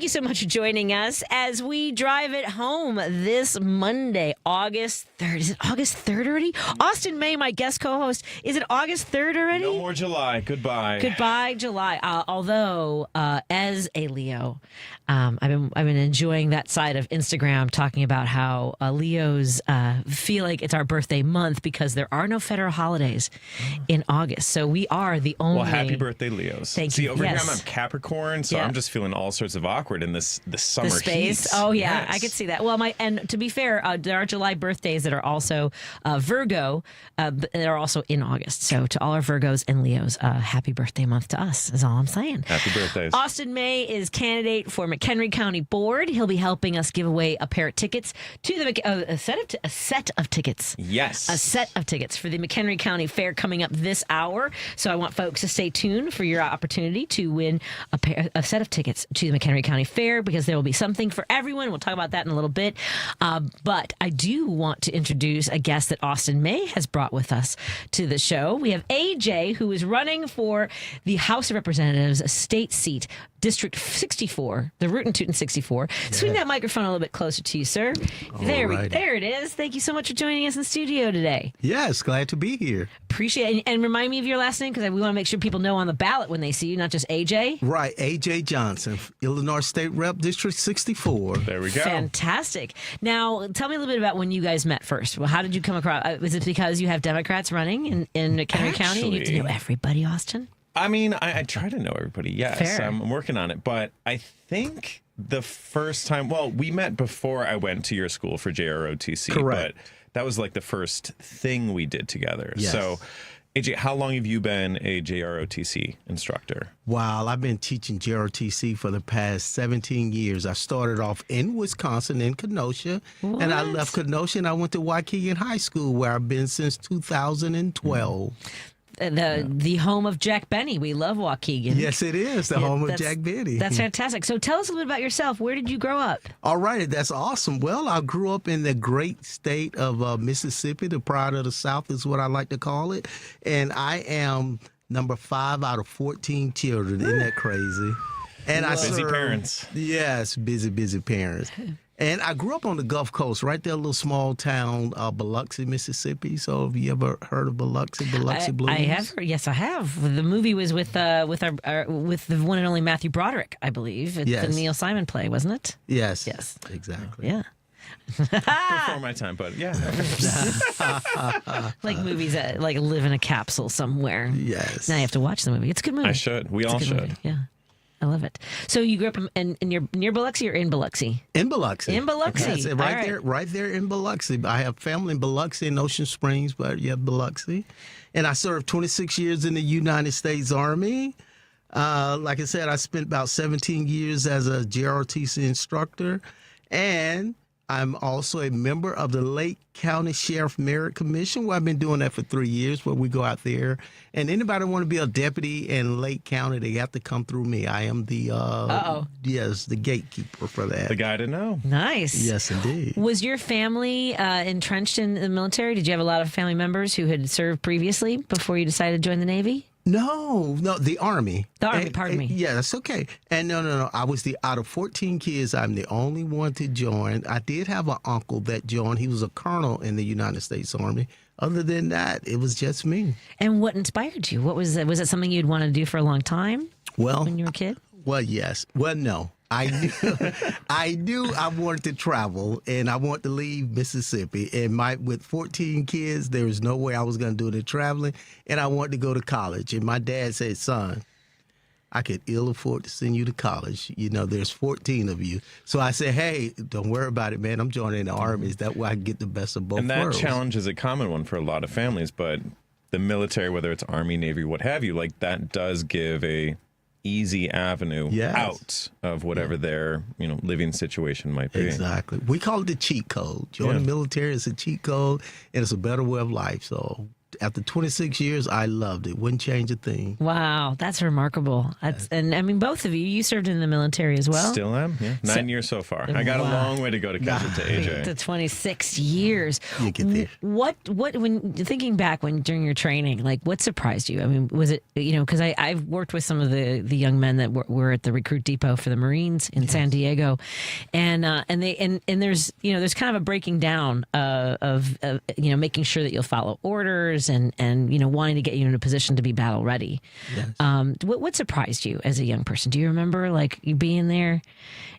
Thank you so much for joining us as we drive it home this Monday, August 3rd. Is it August 3rd already? Austin May, my guest co-host. Is it August 3rd already? No more July. Goodbye. Goodbye, July. Although, as a Leo, I've been enjoying that side of Instagram talking about how Leos feel like it's our birthday month because there are no federal holidays in August. So we are the only. Well, happy birthday, Leos. Thank See, you. over Yes. here I'm Capricorn, so Yeah. I'm just feeling all sorts of awkward in this summer The space. heat. Oh yeah, Yes. I could see that. Well, and to be fair, there are July birthdays that are also Virgo, but they're also in August. So to all our Virgos and Leos, happy birthday month to us is all I'm saying. Happy birthdays. Austin May is candidate for McHenry County Board. He'll be helping us give away a pair of tickets to a set of tickets. Yes. A set of tickets for the McHenry County Fair coming up this hour. So I want folks to stay tuned for your opportunity to win a set of tickets to the McHenry County Fair because there will be something for everyone. We'll talk about that in a little bit. But I do want to introduce a guest that Austin May has brought with us to the show. We have AJ, who is running for the House of Representatives state seat, District 64, the Root and Tootin' 64. Swing that microphone a little bit closer to you, sir. There it is. Thank you so much for joining us in studio today. Yes, glad to be here. Appreciate it. And remind me of your last name because we want to make sure people know on the ballot when they see you, not just AJ. Right, AJ Johnson, Illinois State Rep, District 64. There we go. Fantastic. Now, tell me a little bit about when you guys met first. Well, how did you come across? Was it because you have Democrats running in McHenry County and you have to know everybody, Austin? I mean, I try to know everybody, yes. Fair. I'm working on it. But I think the first time, we met before I went to your school for JROTC. Correct. But that was like the first thing we did together. Yes. So, AJ, how long have you been a JROTC instructor? Wow, I've been teaching JROTC for the past 17 years. I started off in Wisconsin, in Kenosha, and I left Kenosha and I went to Waukegan High School, where I've been since 2012. The home of Jack Benny. We love Waukegan. Yes, it is, the home of Jack Benny. That's fantastic. So tell us a little bit about yourself. Where did you grow up? All right, that's awesome. Well, I grew up in the great state of Mississippi. The pride of the South is what I like to call it. And I am number 5 out of 14 children. Isn't that crazy? And Busy parents. Yes, busy parents. And I grew up on the Gulf Coast, right there, a little small town, Biloxi, Mississippi. So have you ever heard of Biloxi Blues? I have. Yes, I have. The movie was with the one and only Matthew Broderick, I believe. It's the Neil Simon play, wasn't it? Yes. Yes. Exactly. Yeah. Before my time, but yeah. Like movies that like live in a capsule somewhere. Yes. Now you have to watch the movie. It's a good movie. I should. We all should. Movie. Yeah. I love it. So you grew up in near Biloxi or in Biloxi? In Biloxi. In Biloxi. Yes, right there in Biloxi. I have family in Biloxi and Ocean Springs, but yeah, Biloxi. And I served 26 years in the United States Army. Like I said, I spent about 17 years as a JROTC instructor. And I'm also a member of the Lake County Sheriff Merit Commission, where I've been doing that for 3 years, where we go out there. And anybody want to be a deputy in Lake County, they have to come through me. I am the the gatekeeper for that. The guy to know. Nice. Yes, indeed. Was your family entrenched in the military? Did you have a lot of family members who had served previously before you decided to join the Navy? No, the Army. The Army, pardon me. Yeah, that's okay. And no. I was out of 14 kids, I'm the only one to join. I did have an uncle that joined. He was a colonel in the United States Army. Other than that, it was just me. And what inspired you? What was it? Was it something you'd wanted to do for a long time? Well, when you were a kid? Well, yes. Well, no. I knew I wanted to travel, and I wanted to leave Mississippi. And with 14 kids, there was no way I was going to do the traveling, and I wanted to go to college. And my dad said, son, I could ill afford to send you to college. You know, there's 14 of you. So I said, hey, don't worry about it, man. I'm joining the Army. Is that way I can get the best of both worlds? And that challenge is a common one for a lot of families, but the military, whether it's Army, Navy, what have you, like that does give a easy avenue out of whatever their living situation might be. Exactly. We call it the cheat code. Joining the military is a cheat code, and it's a better way of life. So after 26 years, I loved it. Wouldn't change a thing. Wow, that's remarkable. And I mean, both of you served in the military as well. Still am, yeah. 9 years so far. I got a long way to go to catch it to AJ. To 26 years. You get there. What, when thinking back during your training, like what surprised you? I mean, was it, because I've worked with some of the young men that were at the recruit depot for the Marines in San Diego, and there's kind of a breaking down of making sure that you'll follow orders and wanting to get you in a position to be battle ready. Yes. What surprised you as a young person? Do you remember like you being there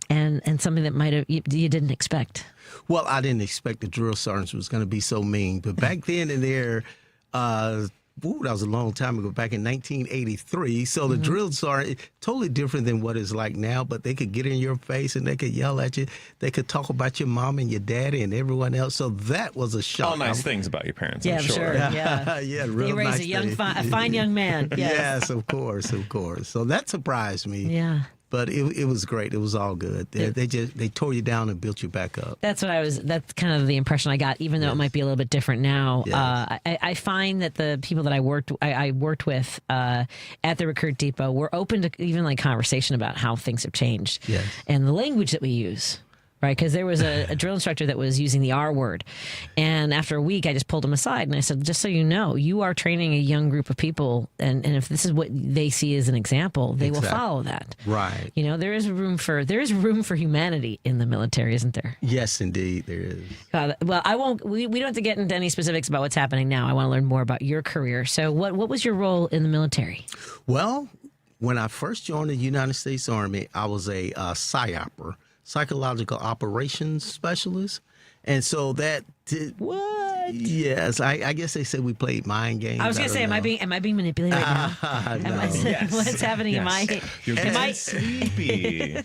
and something that might have you didn't expect? Well, I didn't expect the drill sergeant was going to be so mean, but back then and there, that was a long time ago, back in 1983. So the drill sergeant, totally different than what it's like now, but they could get in your face and they could yell at you. They could talk about your mom and your daddy and everyone else. So that was a shock. All nice things about your parents, Yeah, I'm sure. Yeah, yeah, real they raised nice a fine young man. Yes. Yes, of course. So that surprised me. Yeah. But it was great. It was all good. They tore you down and built you back up. That's kind of the impression I got, even though it might be a little bit different now. Yes. I find that the people that I worked with at the recruit depot were open to even like conversation about how things have changed. Yes. And the language that we use. Right, because there was a drill instructor that was using the R word. And after a week, I just pulled him aside and I said, just so you know, you are training a young group of people. And if this is what they see as an example, they will follow that. Right. There is room for humanity in the military, isn't there? Yes, indeed, there is. Well, I won't. We don't have to get into any specifics about what's happening now. I want to learn more about your career. So what was your role in the military? Well, when I first joined the United States Army, I was a PSYOPer. Psychological Operations Specialist. And so that did... What? Yes, I guess they said we played mind games. I was going to say, am I being manipulated right now? No. What's happening in my... You're getting sleepy.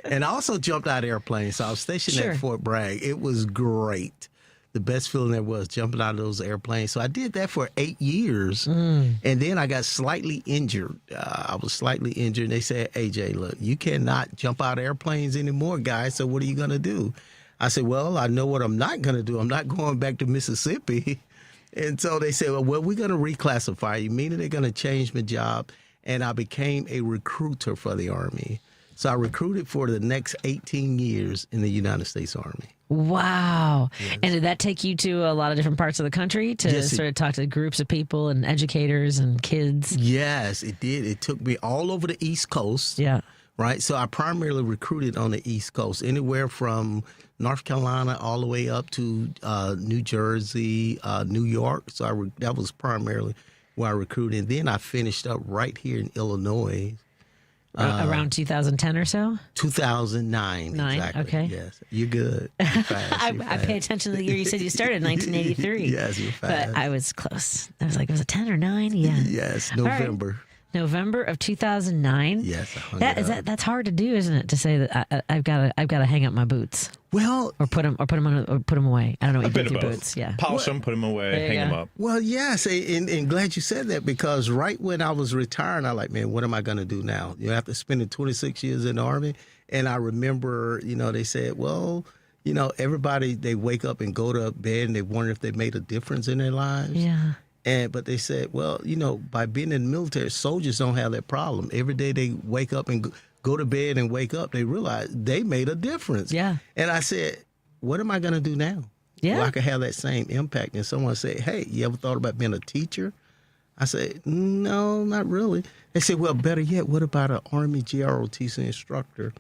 And I also jumped out of airplanes. So I was stationed at Fort Bragg. It was great. The best feeling there was jumping out of those airplanes. So I did that for 8 years. And then I got slightly injured. I was slightly injured. They said, AJ, look, you cannot jump out of airplanes anymore, guys. So what are you going to do? I said, well, I know what I'm not going to do. I'm not going back to Mississippi. And so they said, well, we're going to reclassify you, meaning they're going to change my job. And I became a recruiter for the Army. So I recruited for the next 18 years in the United States Army. Wow. Yes. And did that take you to a lot of different parts of the country to sort of talk to groups of people and educators and kids? Yes, it did. It took me all over the East Coast. Yeah. Right. So I primarily recruited on the East Coast, anywhere from North Carolina all the way up to New Jersey, New York. So that was primarily where I recruited. And then I finished up right here in Illinois. Around 2010 or so? 2009. Exactly. Okay. Yes. You're good. You're fast. I pay attention to the year you said you started, 1983. Yes, you're fast. But I was close. I was like, was it 10 or 9? Yeah. Yes, November. November of 2009. Yes, that's hard to do, isn't it? To say that I've got to hang up my boots. Well, or put them away. I don't know what you do with your boots. Yeah, polish them, put them away, hang them up. Well, yes, and glad you said that, because right when I was retiring, I like, man, what am I going to do now? After spending 26 years in the Army, and I remember, they said, well, everybody, they wake up and go to bed and they wonder if they made a difference in their lives. Yeah. But they said, well, by being in the military, soldiers don't have that problem. Every day they wake up and go to bed and wake up, they realize they made a difference. Yeah. And I said, what am I going to do now? Yeah. Well, I could have that same impact. And someone said, hey, you ever thought about being a teacher? I said, no, not really. They said, well, better yet, what about an Army GROTC instructor?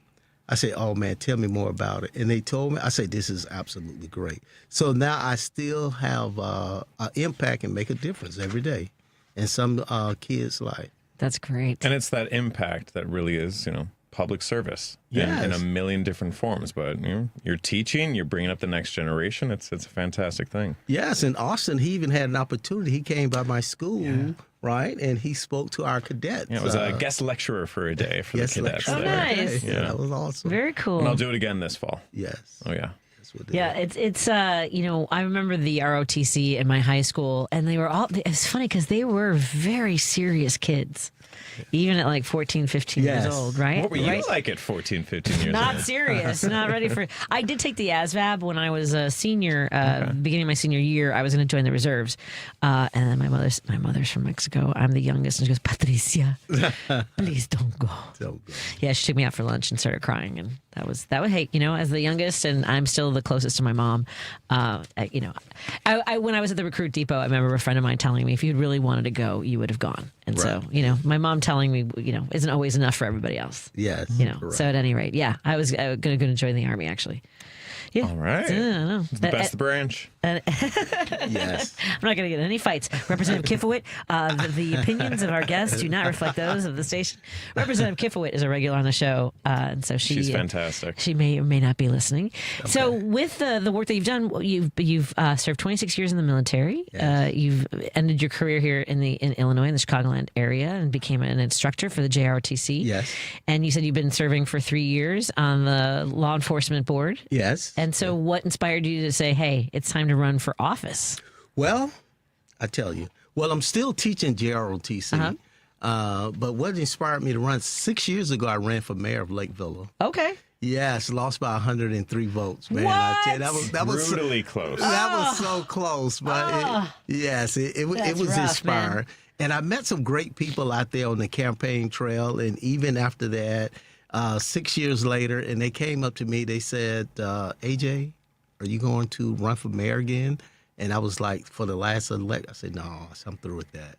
I said, oh, man, tell me more about it. And they told me, I said, this is absolutely great. So now I still have an impact and make a difference every day in some kids' life. That's great. And it's that impact that really is, public service in a million different forms. But you're teaching, you're bringing up the next generation. It's a fantastic thing. Yes, in Austin, he even had an opportunity. He came by my school, right, and he spoke to our cadets. Yeah, it was a guest lecturer for a day for the cadets. Oh, nice. Yeah, that was awesome. Very cool. And I'll do it again this fall. Yes. Oh, yeah. Yeah, it's I remember the ROTC in my high school, and they were all. It's funny because they were very serious kids, even at like 14, 15 years old, right? What were you like at 14, 15 years old? Not serious, not ready for. I did take the ASVAB when I was a senior, beginning of my senior year. I was going to join the reserves, and then my mother's from Mexico. I'm the youngest, and she goes, Patricia, please don't go. Don't go. Yeah, she took me out for lunch and started crying, and that was hey, as the youngest, and I'm still the closest to my mom. I when I was at the recruit depot, I remember a friend of mine telling me, if you'd really wanted to go, you would have gone. And so, my mom telling me, isn't always enough for everybody else. Yes. So at any rate, yeah, I was going to join the Army, actually. Yeah. All right. It's the best branch. Yes. I'm not going to get in any fights. Representative Kifowit, the opinions of our guests do not reflect those of the station. Representative Kifowit is a regular on the show, and so she's fantastic. She may or may not be listening. Okay. So with the work that you've done, you've served 26 years in the military. Yes. You've ended your career here in Illinois, in the Chicagoland area, and became an instructor for the JROTC. Yes. And you said you've been serving for 3 years on the law enforcement board. Yes. And so what inspired you to say, hey, it's time to run for office? Well, I tell you. Well, I'm still teaching JROTC. But what inspired me to run, 6 years ago, I ran for mayor of Lakeville. Okay. Yes, lost by 103 votes. Man, what? I tell you, that was brutally close. That was so close. But it was rough, inspired. Man. And I met some great people out there on the campaign trail. And even after that, 6 years later, and they came up to me, they said, AJ, are you going to run for mayor again? And I was like, for the last elect, I said, no, I'm through with that.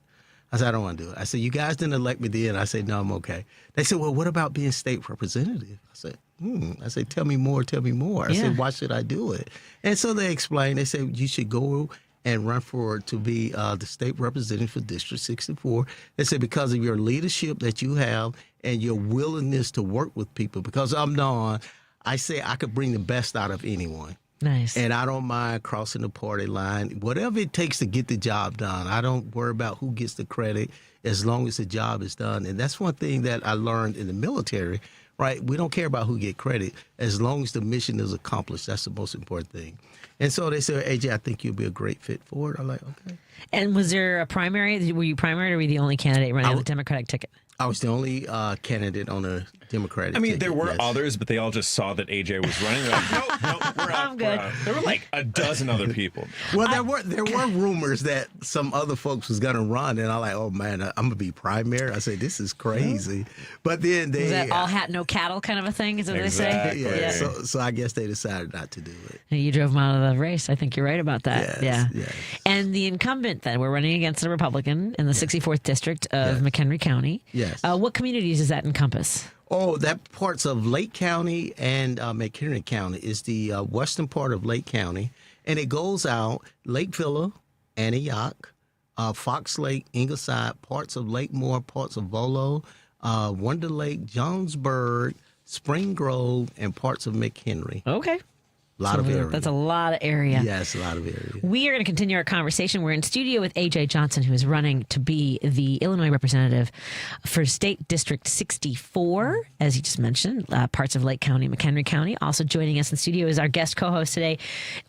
I said, I don't want to do it. I said, you guys didn't elect me then. I said, no, I'm okay. They said, well, what about being state representative? I said, tell me more. I said, why should I do it? And so they explained, they said, you should go and run to be the state representative for District 64. They said, because of your leadership that you have and your willingness to work with people, because I'm known, I say I could bring the best out of anyone. Nice. And I don't mind crossing the party line, whatever it takes to get the job done. I don't worry about who gets the credit as long as the job is done. And that's one thing that I learned in the military, right? We don't care about who get credit as long as the mission is accomplished. That's the most important thing. And so they said, AJ, I think you'll be a great fit for it. I'm like, okay. And was there a primary? Were you primary or were you the only candidate running on the Democratic ticket? I was the only candidate on the Democratic ticket. There were others, but they all just saw that AJ was running. They're like, nope, we're out. I'm good. There were like a dozen other people. Well, there were rumors that some other folks was going to run, and I'm like, oh, man, I'm going to be primary. I said, this is crazy. But then they... Is that all hat, no cattle kind of a thing, is what they say? Yeah. So I guess they decided not to do it. You drove them out of the race. I think you're right about that. Yes. And the incumbent, then, we're running against a Republican in the 64th District of McHenry County. Yes. What communities does that encompass? Oh, that parts of Lake County and McHenry County is the western part of Lake County. And it goes out Lakeville, Antioch, Fox Lake, Ingleside, parts of Lake Moore, parts of Volo, Wonder Lake, Jonesburg, Spring Grove, and parts of McHenry. Okay. A lot of area. That's a lot of area. Yes, a lot of area. We are going to continue our conversation. We're in studio with AJ Johnson, who is running to be the Illinois representative for State District 64, as you just mentioned, parts of Lake County, McHenry County. Also joining us in studio is our guest co-host today,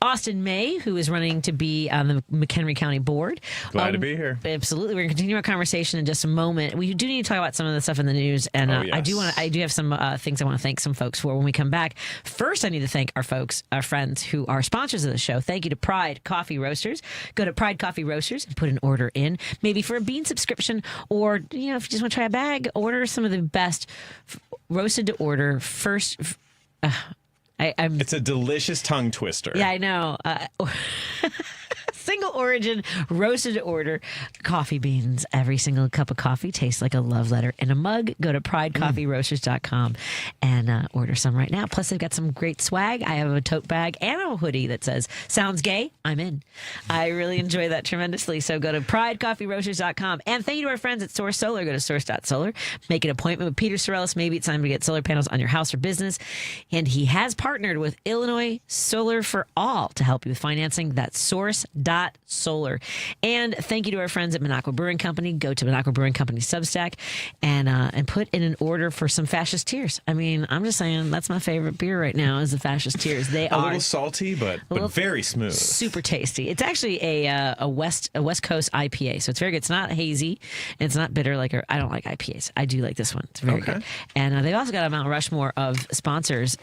Austin May, who is running to be on the McHenry County Board. Glad to be here. Absolutely. We're going to continue our conversation in just a moment. We do need to talk about some of the stuff in the news, and I do have some things I want to thank some folks for when we come back. First, I need to thank our friends who are sponsors of the show. Thank you to Pride Coffee Roasters. Go to Pride Coffee Roasters and put an order in, maybe for a bean subscription, or if you just want to try a bag, order some of the best roasted to order first. It's a delicious tongue twister. Yeah, I know. Single origin, roasted to order coffee beans. Every single cup of coffee tastes like a love letter in a mug. Go to pridecoffeeroasters.com and order some right now. Plus, they've got some great swag. I have a tote bag and a hoodie that says, sounds gay, I'm in. I really enjoy that tremendously. So go to pridecoffeeroasters.com. And thank you to our friends at Source Solar. Go to source.solar. Make an appointment with Peter Sorellis. Maybe it's time to get solar panels on your house or business. And he has partnered with Illinois Solar for All to help you with financing. That's source.solar. solar. And thank you to our friends at Minocqua Brewing Company. Go to Minocqua Brewing Company Substack and put in an order for some Fascist Tears. I mean, I'm just saying that's my favorite beer right now is the Fascist Tears. They are a little salty, but very smooth. Super tasty. It's actually a West Coast IPA, so it's very good. It's not hazy and it's not bitter. I don't like IPAs. I do like this one. It's very good. And they've also got a Mount Rushmore of sponsors.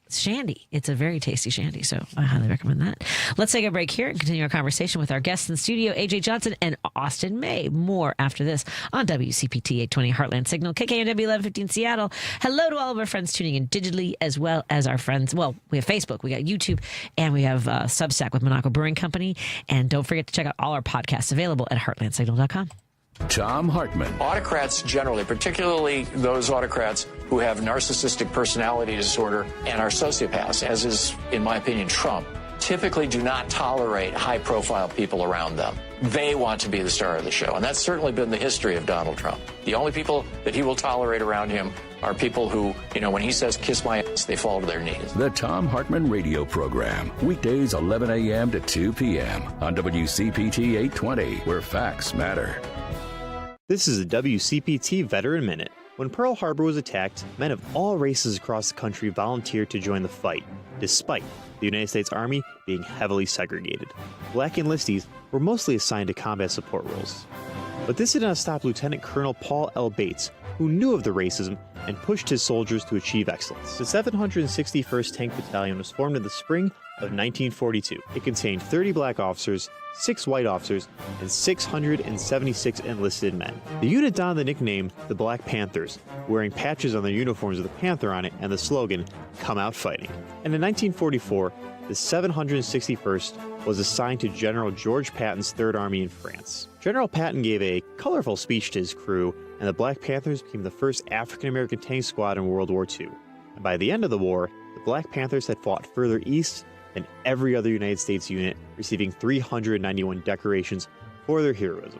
Shandy. It's a very tasty shandy, so I highly recommend that. Let's take a break here and continue our conversation with our guests in studio, AJ Johnson and Austin May. More after this on WCPT 820 Heartland Signal, KKNW 1115 Seattle. Hello to all of our friends tuning in digitally, as well as our friends. Well, we have Facebook, we got YouTube, and we have Substack with Minocqua Brewing Company. And don't forget to check out all our podcasts available at heartlandsignal.com. Tom Hartman. Autocrats generally, particularly those autocrats who have narcissistic personality disorder and are sociopaths, as is, in my opinion, Trump, typically do not tolerate high-profile people around them. They want to be the star of the show, and that's certainly been the history of Donald Trump. The only people that he will tolerate around him are people who, when he says, kiss my ass, they fall to their knees. The Tom Hartman Radio Program, weekdays 11 a.m. to 2 p.m. on WCPT 820, where facts matter. This is a WCPT Veteran Minute. When Pearl Harbor was attacked, men of all races across the country volunteered to join the fight, despite the United States Army being heavily segregated. Black enlistees were mostly assigned to combat support roles. But this did not stop Lieutenant Colonel Paul L. Bates, who knew of the racism and pushed his soldiers to achieve excellence. The 761st Tank Battalion was formed in the spring of 1942. It contained 30 black officers, 6 white officers, and 676 enlisted men. The unit donned the nickname the Black Panthers, wearing patches on their uniforms with a panther on it and the slogan, "Come Out Fighting." And in 1944, the 761st was assigned to General George Patton's Third Army in France. General Patton gave a colorful speech to his crew, and the Black Panthers became the first African-American tank squad in World War II. And by the end of the war, the Black Panthers had fought further east than every other United States unit, receiving 391 decorations for their heroism.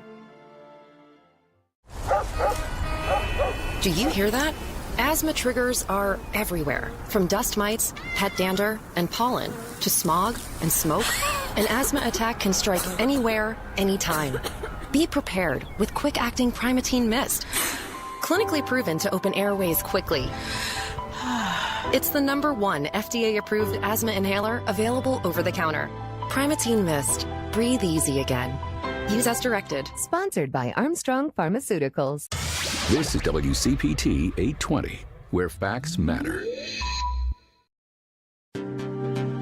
Do you hear that? Asthma triggers are everywhere, from dust mites, pet dander, and pollen, to smog and smoke. An asthma attack can strike anywhere, anytime. Be prepared with quick-acting Primatene Mist. Clinically proven to open airways quickly. It's the #1 FDA-approved asthma inhaler available over the counter. Primatene Mist. Breathe easy again. Use as directed. Sponsored by Armstrong Pharmaceuticals. This is WCPT 820, where facts matter.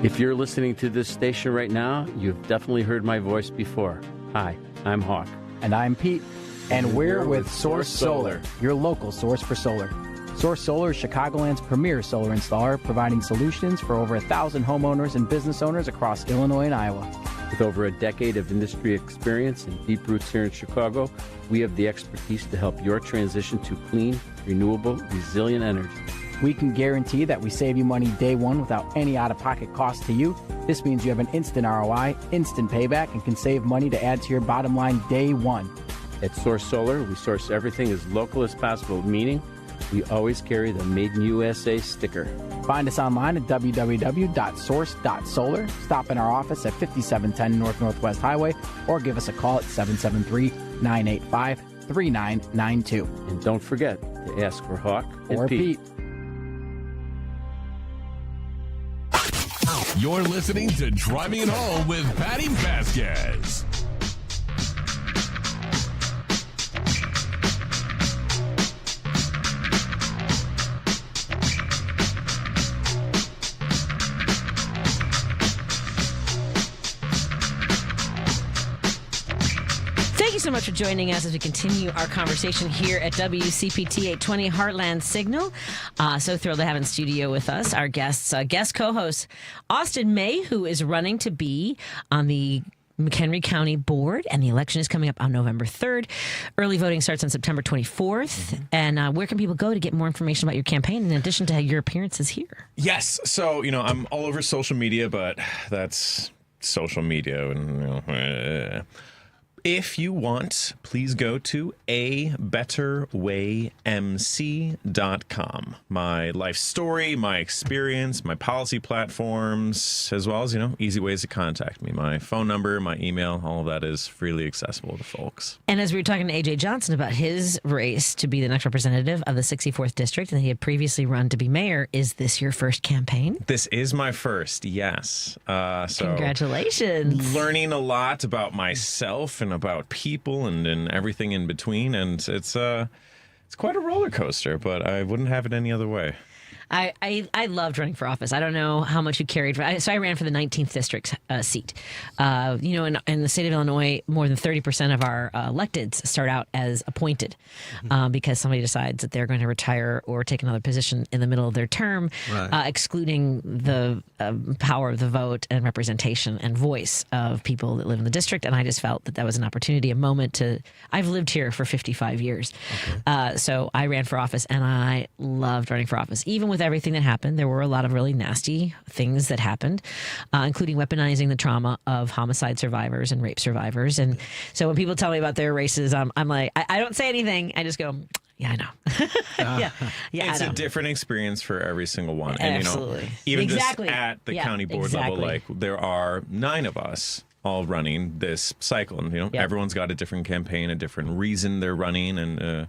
If you're listening to this station right now, you've definitely heard my voice before. Hi, I'm Hawk. And I'm Pete. And we're with Source Solar, your local source for solar. Source Solar is Chicagoland's premier solar installer, providing solutions for over 1,000 homeowners and business owners across Illinois and Iowa. With over a decade of industry experience and deep roots here in Chicago, we have the expertise to help your transition to clean, renewable, resilient energy. We can guarantee that we save you money day one without any out-of-pocket cost to you. This means you have an instant ROI, instant payback, and can save money to add to your bottom line day one. At Source Solar, we source everything as local as possible, meaning we always carry the Made in USA sticker. Find us online at www.source.solar. Stop in our office at 5710 North Northwest Highway or give us a call at 773-985-3992. And don't forget to ask for Hawk or Pete. You're listening to Driving It Home with Patti Vasquez. Thank you so much for joining us as we continue our conversation here at WCPT 820 Heartland Signal. So thrilled to have in studio with us our guest co-host, Austin May, who is running to be on the McHenry County Board, and the election is coming up on November 3rd. Early voting starts on September 24th. And where can people go to get more information about your campaign in addition to your appearances here? Yes. So, I'm all over social media, but that's social media. And, If you want, please go to abetterwaymc.com. My life story, my experience, my policy platforms, as well as, easy ways to contact me. My phone number, my email, all of that is freely accessible to folks. And as we were talking to A.J. Johnson about his race to be the next representative of the 64th District, and he had previously run to be mayor, is this your first campaign? This is my first, yes. So congratulations. Learning a lot about myself and about people and everything in between, and it's quite a roller coaster, but I wouldn't have it any other way. I loved running for office. I don't know how much you carried. So I ran for the 19th district seat. In the state of Illinois, more than 30% of our electeds start out as appointed because somebody decides that they're going to retire or take another position in the middle of their term, excluding the power of the vote and representation and voice of people that live in the district. And I just felt that was an opportunity, a moment to. I've lived here for 55 years. Okay. So I ran for office, and I loved running for office. Even with everything that happened, there were a lot of really nasty things that happened, including weaponizing the trauma of homicide survivors and rape survivors. And so when people tell me about their races, I'm like, I don't say anything. I just go, yeah, I know. It's a different experience for every single one. Absolutely. And, even just at the county board level, like there are 9 of us all running this cycle. And, everyone's got a different campaign, a different reason they're running, and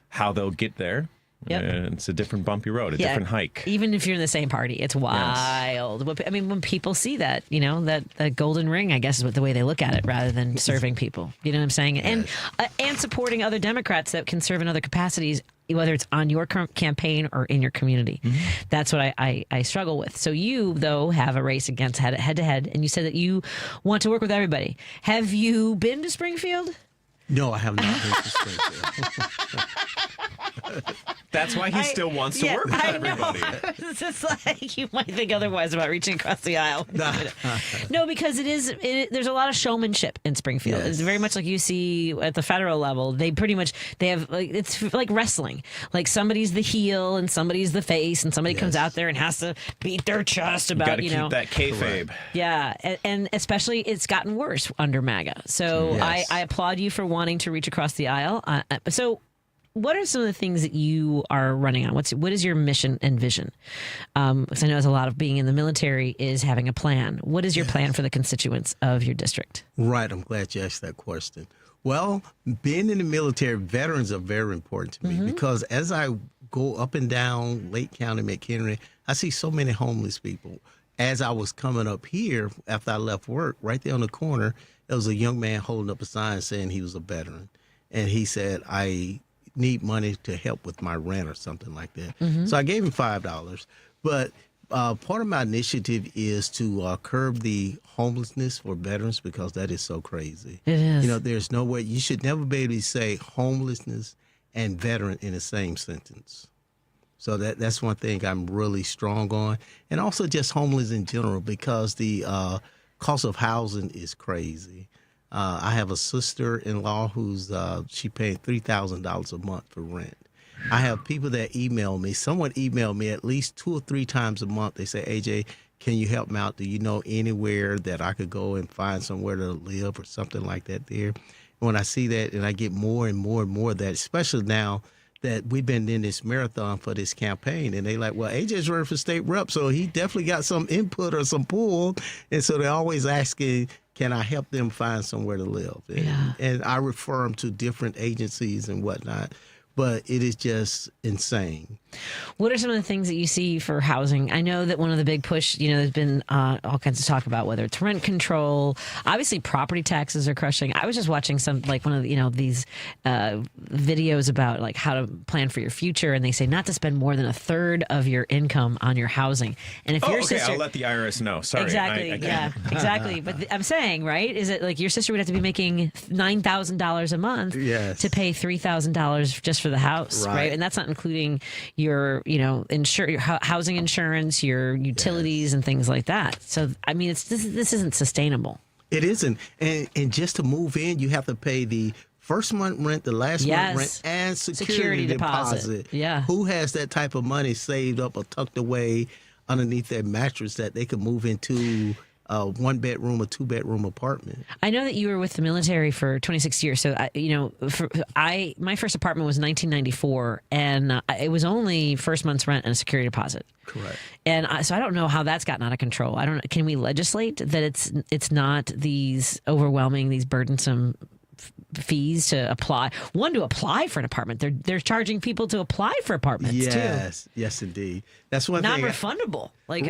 how they'll get there. Yep. It's a different bumpy road, a different hike. Even if you're in the same party, it's wild. Yes. I mean, when people see that, that golden ring, I guess is the way they look at it, rather than serving people. You know what I'm saying? Yes. And supporting other Democrats that can serve in other capacities, whether it's on your campaign or in your community. Mm-hmm. That's what I struggle with. So you, though, have a race against head-to-head, and you said that you want to work with everybody. Have you been to Springfield? No, I have not been to Springfield. That's why he still wants to work with everybody. It's just like, you might think otherwise about reaching across the aisle. No, because there's a lot of showmanship in Springfield. Yes. It's very much like you see at the federal level. They have it's like wrestling. Like somebody's the heel and somebody's the face, and somebody comes out there and has to beat their chest about, keep that kayfabe. Yeah, and especially it's gotten worse under MAGA. So I applaud you for wanting to reach across the aisle. So what are some of the things that you are running on? What is your mission and vision? Because I know there's a lot of being in the military is having a plan. What is your plan for the constituents of your district? Right. I'm glad you asked that question. Well, being in the military, veterans are very important to me because as I go up and down Lake County, McHenry, I see so many homeless people. As I was coming up here after I left work, right there on the corner, there was a young man holding up a sign saying he was a veteran. And he said, I need money to help with my rent or something like that. Mm-hmm. So I gave him $5. But part of my initiative is to curb the homelessness for veterans because that is so crazy. It is. There's no way, you should never be able to say homelessness and veteran in the same sentence. So that's one thing I'm really strong on. And also just homeless in general because the cost of housing is crazy. I have a sister-in-law who's she paying $3,000 a month for rent. I have people that email me. Someone emailed me at least 2 or 3 times a month. They say, AJ, can you help me out? Do you know anywhere that I could go and find somewhere to live or something like that there? And when I see that, and I get more and more and more of that, especially now that we've been in this marathon for this campaign, and they like, well, AJ's running for state rep, so he definitely got some input or some pull, and so they're always asking, can I help them find somewhere to live? And I refer them to different agencies and whatnot, but it is just insane. What are some of the things that you see for housing? I know that one of the big push, there's been all kinds of talk about whether it's rent control. Obviously, property taxes are crushing. I was just watching some, like one of the, these videos about like how to plan for your future, and they say not to spend more than 1/3 of your income on your housing. And if your sister, I'll let the IRS know. Sorry, exactly, exactly. But I'm saying, right? Is it like your sister would have to be making $9,000 a month to pay $3,000 just for the house, right? And that's not including your, your housing insurance, your utilities, and things like that. So, I mean, this isn't sustainable. It isn't. And just to move in, you have to pay the first month rent, the last month rent, and security deposit. Yeah. Who has that type of money saved up or tucked away underneath their mattress that they could move into a 1-bedroom or 2-bedroom apartment. I know that you were with the military for 26 years. So, my first apartment was 1994, and it was only first month's rent and a security deposit. Correct. And so I don't know how that's gotten out of control. I don't. Can we legislate that it's not these overwhelming, these burdensome fees to apply? One, to apply for an apartment. They're charging people to apply for apartments too. Yes, indeed. That's one not thing. Refundable. Like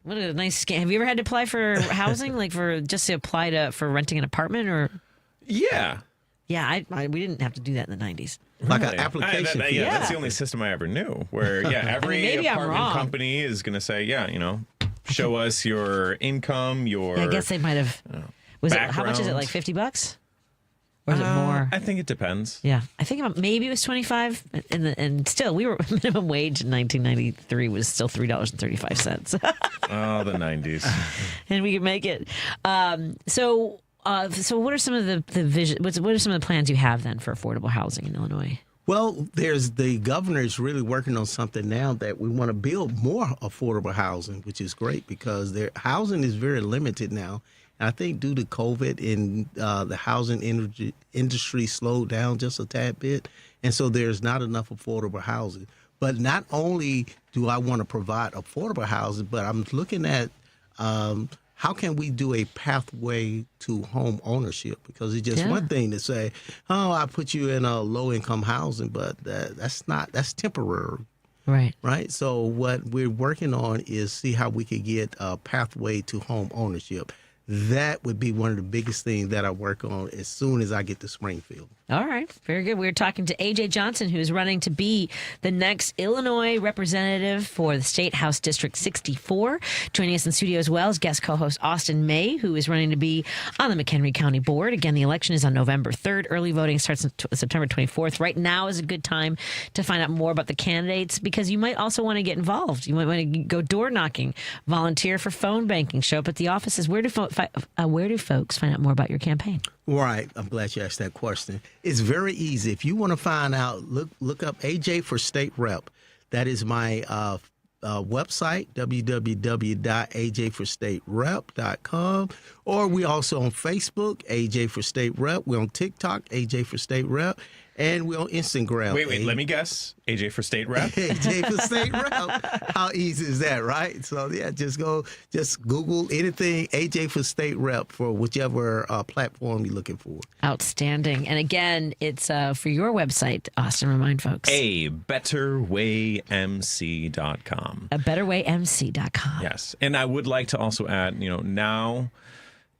what a nice scam. Have you ever had to apply for housing, like for just to apply for renting an apartment or? Yeah. Yeah, we didn't have to do that in the 90s. Like an application fee. Yeah, that's the only system I ever knew where, every apartment company is going to say, show us your income, your... I guess they might have... how much is it, like $50? Or is it more? I think it depends. Yeah. I think maybe it was $25. And still, minimum wage in 1993 was still $3.35. Oh, the 90s. And we could make it. So what are some of the vision? What are some of the plans you have then for affordable housing in Illinois? Well, the governor is really working on something now that we want to build more affordable housing, which is great because their housing is very limited now. And I think due to COVID and the housing industry slowed down just a tad bit. And so there's not enough affordable housing. But not only do I want to provide affordable housing, but I'm looking at how can we do a pathway to home ownership? Because it's just one thing to say, I put you in a low-income housing, but that's temporary. Right. Right. So what we're working on is see how we could get a pathway to home ownership. That would be one of the biggest things that I work on as soon as I get to Springfield. All right. Very good. We're talking to A.J. Johnson, who is running to be the next Illinois representative for the State House District 64. Joining us in studio as well as guest co-host Austin May, who is running to be on the McHenry County Board. Again, the election is on November 3rd. Early voting starts on September 24th. Right now is a good time to find out more about the candidates because you might also want to get involved. You might want to go door knocking, volunteer for phone banking, show up at the offices. Where do folks find out more about your campaign? Right. I'm glad you asked that question. It's very easy. If you want to find out, look up AJ for State Rep. That is my website, www.ajforstaterep.com. Or we also on Facebook, AJ for State Rep. We're on TikTok, AJ for State Rep. And we're on Instagram. Wait, let me guess. AJ for State Rep? AJ for State Rep. How easy is that, right? So, just Google anything AJ for State Rep for whichever platform you're looking for. Outstanding. And again, it's for your website, Austin, remind folks. abetterwaymc.com. abetterwaymc.com. Yes. And I would like to also add, now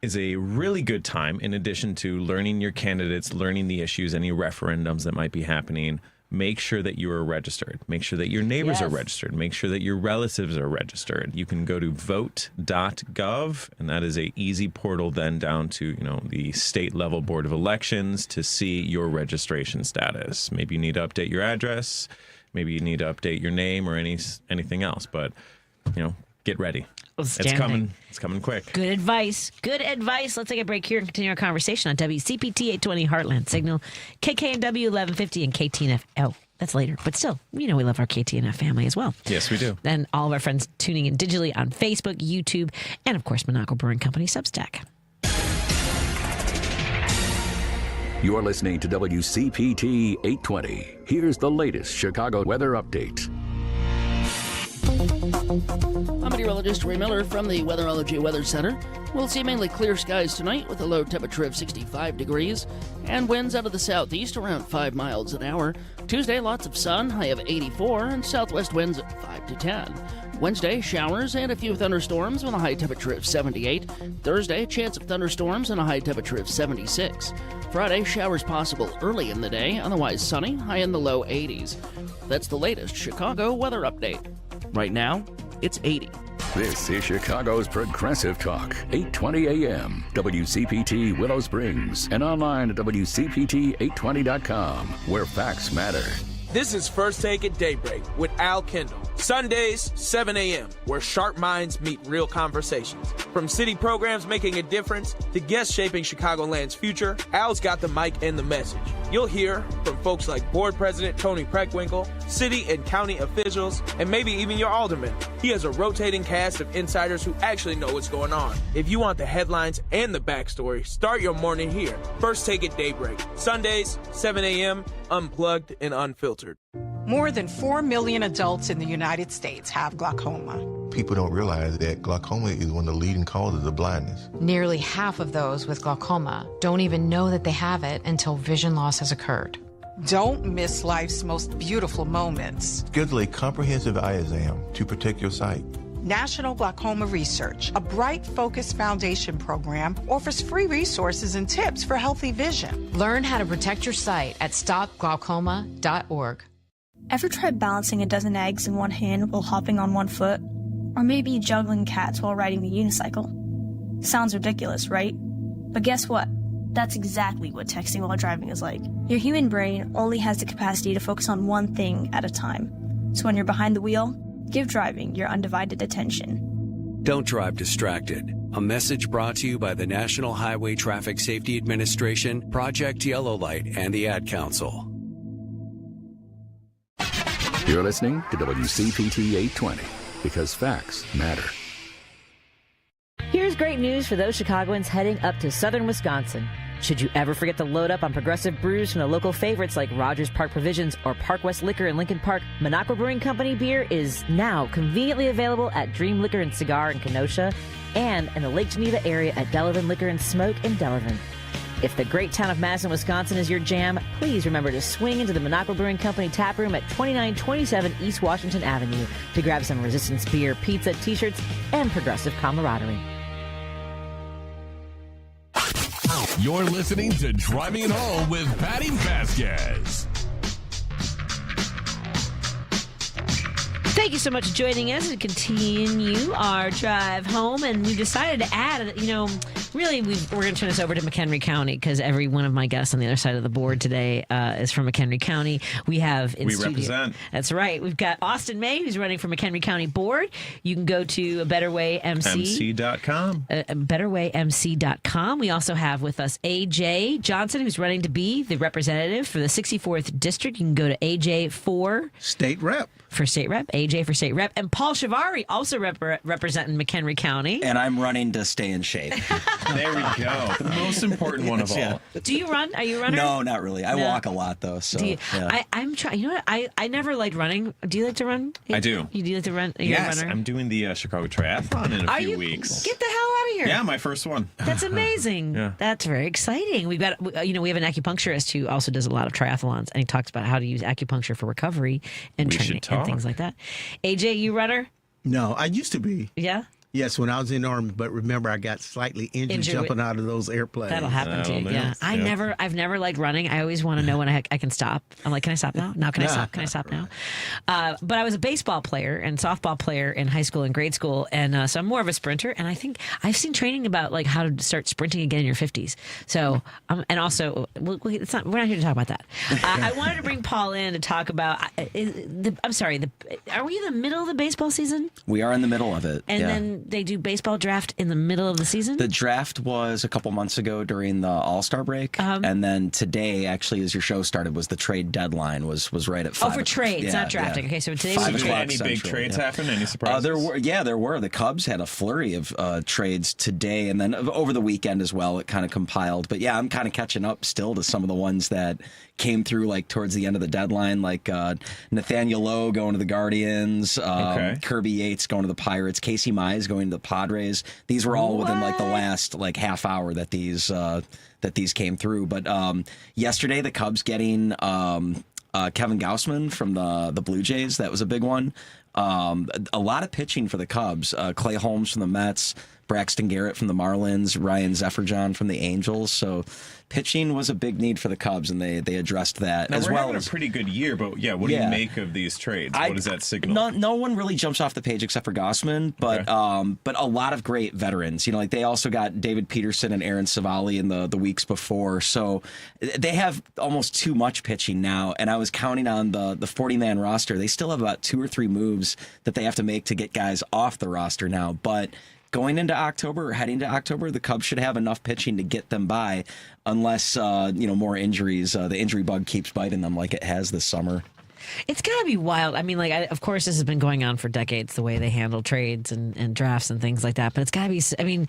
is a really good time, in addition to learning your candidates, learning the issues, any referendums that might be happening. Make sure that you are registered. Make sure that your neighbors are registered. Make sure that your relatives are registered. You can go to vote.gov, and that is a easy portal then down to, the state level Board of Elections to see your registration status. Maybe you need to update your address. Maybe you need to update your name or anything else. But, get ready. It's coming. It's coming quick. Good advice. Let's take a break here and continue our conversation on WCPT 820 Heartland Signal, KKNW 1150, and KTNF. Oh, that's later. But still, we love our KTNF family as well. Yes, we do. And all of our friends tuning in digitally on Facebook, YouTube, and, of course, Monaco Brewing Company Substack. You're listening to WCPT 820. Here's the latest Chicago weather update. I'm meteorologist Ray Miller from the Weatherology Weather Center. We'll see mainly clear skies tonight with a low temperature of 65 degrees and winds out of the southeast around 5 miles an hour. Tuesday, lots of sun, high of 84, and southwest winds at 5 to 10. Wednesday, showers and a few thunderstorms with a high temperature of 78. Thursday, chance of thunderstorms and a high temperature of 76. Friday, showers possible early in the day, otherwise sunny, high in the low 80s. That's the latest Chicago weather update. Right now, it's 80. This is Chicago's Progressive Talk, 820 AM, WCPT Willow Springs, and online at WCPT820.com, where facts matter. This is First Take at Daybreak with Al Kendall. Sundays, 7 a.m., where sharp minds meet real conversations. From city programs making a difference to guests shaping Chicagoland's future, Al's got the mic and the message. You'll hear from folks like Board President Tony Preckwinkle, city and county officials, and maybe even your alderman. He has a rotating cast of insiders who actually know what's going on. If you want the headlines and the backstory, start your morning here. First Take at Daybreak. Sundays, 7 a.m., unplugged and unfiltered. More than 4 million adults in the United States have glaucoma. People don't realize that glaucoma is one of the leading causes of blindness. Nearly half of those with glaucoma don't even know that they have it until vision loss has occurred. Don't miss life's most beautiful moments. Schedule a comprehensive eye exam to protect your sight. National Glaucoma Research, a Bright Focus Foundation program, offers free resources and tips for healthy vision. Learn how to protect your sight at stopglaucoma.org. Ever tried balancing a dozen eggs in one hand while hopping on one foot? Or maybe juggling cats while riding the unicycle? Sounds ridiculous, right? But guess what? That's exactly what texting while driving is like. Your human brain only has the capacity to focus on one thing at a time. So when you're behind the wheel, give driving your undivided attention. Don't drive distracted. A message brought to you by the National Highway Traffic Safety Administration, Project Yellow Light, and the Ad Council. You're listening to WCPT 820 because facts matter. Here's great news for those Chicagoans heading up to southern Wisconsin. Should you ever forget to load up on progressive brews from the local favorites like Rogers Park Provisions or Park West Liquor in Lincoln Park, Minocqua Brewing Company beer is now conveniently available at Dream Liquor and Cigar in Kenosha and in the Lake Geneva area at Delavan Liquor and Smoke in Delavan. If the great town of Madison, Wisconsin is your jam, please remember to swing into the Minocqua Brewing Company tap room at 2927 East Washington Avenue to grab some Resistance beer, pizza, t-shirts, and progressive camaraderie. You're listening to Driving It Home with Patti Vasquez. Thank you so much for joining us and continue our drive home. And we've decided to add, really, we're going to turn this over to McHenry County because every one of my guests on the other side of the board today is from McHenry County. We have in studio. Represent. That's right. We've got Austin May, who's running for McHenry County Board. You can go to BetterWayMC.com. BetterWayMC.com. We also have with us AJ Johnson, who's running to be the representative for the 64th District. You can go to AJ for State Rep. For State Rep, AJ for State Rep, and Paul Chivari also representing McHenry County. And I'm running to stay in shape. There we go. The most important one of all. Yeah. Do you run? Are you a runner? No, not really. I walk a lot though. So do you, yeah. I'm trying. You know what? I never liked running. Do you like to run? I do. You do like to run? Are you Yes, a runner? I'm doing the Chicago Triathlon in a few weeks. Get the hell out of here! Yeah, my first one. That's amazing. Yeah. That's very exciting. We've got, we have an acupuncturist who also does a lot of triathlons, and he talks about how to use acupuncture for recovery and training and things like that. AJ, you runner? No, I used to be. Yeah? Yes, when I was in the Army, but remember, I got slightly injured jumping out of those airplanes. That'll happen to you, yeah. I've never liked running. I always want to know when I can stop. I'm like, can I stop now? Now can I stop? Can I stop now? But I was a baseball player and softball player in high school and grade school, and so I'm more of a sprinter. And I think I've seen training about like how to start sprinting again in your 50s. So, and also, we're not here to talk about that. I wanted to bring Paul in to talk about. Are we in the middle of the baseball season? We are in the middle of it. And then they do baseball draft in the middle of the season? The draft was a couple months ago during the All-Star break. And then today, actually, as your show started, was the trade deadline was right at 5. Oh, for trades, not drafting. Okay, so today was any big trades happen? Any surprises? There were. The Cubs had a flurry of trades today, and then over the weekend as well, it kind of compiled. But yeah, I'm kind of catching up still to some of the ones that came through like towards the end of the deadline, like Nathaniel Lowe going to the Guardians, Kirby Yates going to the Pirates, Casey Mize going to the Padres. These were all within like the last like half hour that these came through. But yesterday, the Cubs getting Kevin Gausman from the Blue Jays, that was a big one. A lot of pitching for the Cubs. Clay Holmes from the Mets, Braxton Garrett from the Marlins, Ryan Zefferjon from the Angels. So pitching was a big need for the Cubs, and they addressed that now, as we're well. Having a pretty good year, but what do you make of these trades? What does that signal? No one really jumps off the page except for Gausman, but a lot of great veterans. Like they also got David Peterson and Aaron Savali in the weeks before, so they have almost too much pitching now. And I was counting on the 40-man roster. They still have about 2 or 3 moves that they have to make to get guys off the roster now, but going into October or heading to October, the Cubs should have enough pitching to get them by, unless more injuries. The injury bug keeps biting them like it has this summer. It's got to be wild. I mean, of course, this has been going on for decades, the way they handle trades and drafts and things like that. But it's got to be, I mean,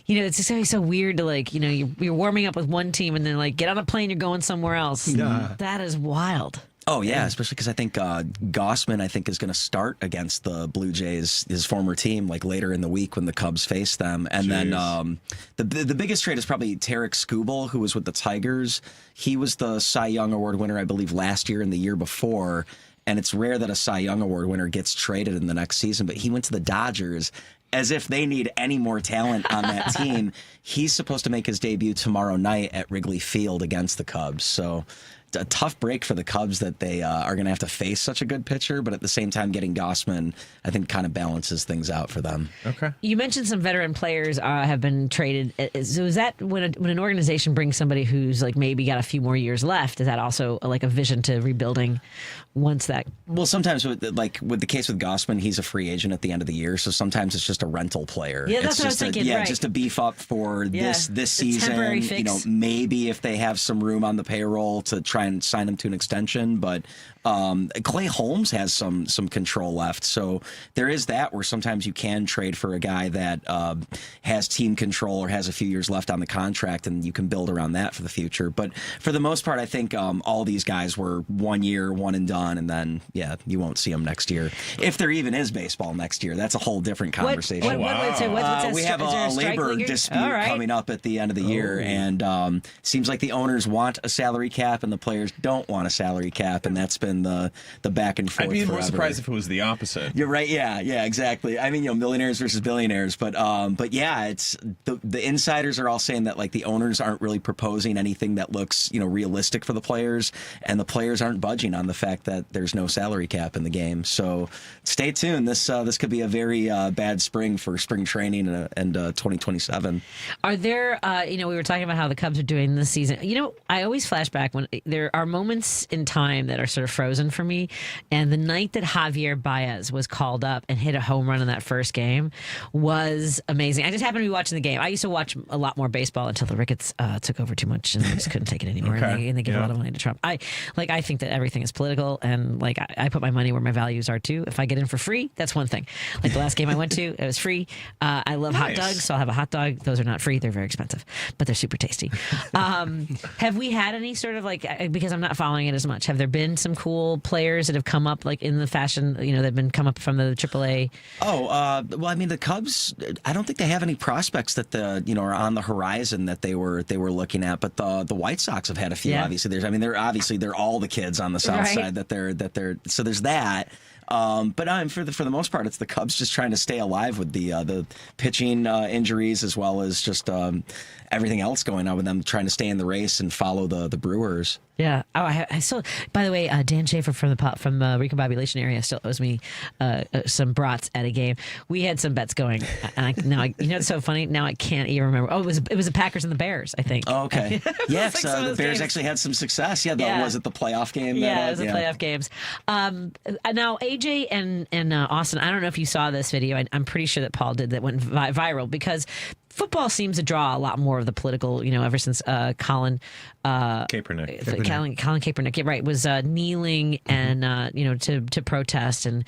it's just going to be so weird to, you're warming up with one team and then, get on a plane, you're going somewhere else. Yeah. That is wild. Oh, yeah, especially because I think Gossman, is going to start against the Blue Jays, his former team, later in the week when the Cubs face them. And then the biggest trade is probably Tarek Skubal, who was with the Tigers. He was the Cy Young Award winner, I believe, last year and the year before. And it's rare that a Cy Young Award winner gets traded in the next season. But he went to the Dodgers as if they need any more talent on that team. He's supposed to make his debut tomorrow night at Wrigley Field against the Cubs. So a tough break for the Cubs that they are going to have to face such a good pitcher, but at the same time getting Gossman, I think, kind of balances things out for them. Okay. You mentioned some veteran players have been traded. So is that when an organization brings somebody who's maybe got a few more years left, is that also a vision to rebuilding once that? Well, sometimes with the case with Gossman, he's a free agent at the end of the year, so sometimes it's just a rental player. Yeah, that's what I was thinking. Yeah, right. just to beef up for this season. Temporary fix. Maybe if they have some room on the payroll to try and sign him to an extension, but Clay Holmes has some control left, so there is that where sometimes you can trade for a guy that has team control or has a few years left on the contract, and you can build around that for the future. But for the most part, I think all these guys were 1 year, one and done, and then you won't see them next year. If there even is baseball next year, that's a whole different conversation. We have a labor dispute coming up at the end of the year, and seems like the owners want a salary cap and the players don't want a salary cap, and that's been the back and forth. I'd be forever. more surprised if it was the opposite. You're right. Yeah, exactly. I mean, millionaires versus billionaires, but yeah, it's the insiders are all saying that the owners aren't really proposing anything that looks realistic for the players, and the players aren't budging on the fact that there's no salary cap in the game. So stay tuned. This could be a very bad spring for spring training and 2027. Are there? We were talking about how the Cubs are doing this season. I always flash back when there are moments in time that are sort of frozen for me. And the night that Javier Baez was called up and hit a home run in that first game was amazing. I just happened to be watching the game. I used to watch a lot more baseball until the rickets took over too much and I just couldn't take it anymore. Okay. And they give a lot of money to Trump. I think that everything is political, and I put my money where my values are too. If I get in for free, that's one thing. Like the last game I went to, it was free. I love hot dogs, so I'll have a hot dog. Those are not free. They're very expensive, but they're super tasty. Have we had any sort of because I'm not following it as much, have there been some cool players that have come up in the fashion, that have been come up from the AAA? Well, I mean, the Cubs, I don't think they have any prospects that are on the horizon that they were looking at, but the White Sox have had a few. Yeah. Obviously, they're all the kids on the south side that they're so there's that. But for the most part, it's the Cubs just trying to stay alive with the pitching injuries, as well as just everything else going on with them, trying to stay in the race and follow the Brewers. Yeah. Oh, I still. By the way, Dan Schaefer from the Recombobulation area still owes me some brats at a game. We had some bets going. It's so funny. Now I can't even remember. Oh, it was the Packers and the Bears, I think. Oh, okay. Yeah, the Bears actually had some success. Yeah. Was it the playoff game? Yeah, it was the playoff games. Now AJ and Austin, I don't know if you saw this video. I'm pretty sure that Paul did, that went viral because football seems to draw a lot more of the political, ever since Colin Kaepernick. Colin Kaepernick, right, was kneeling and to protest, and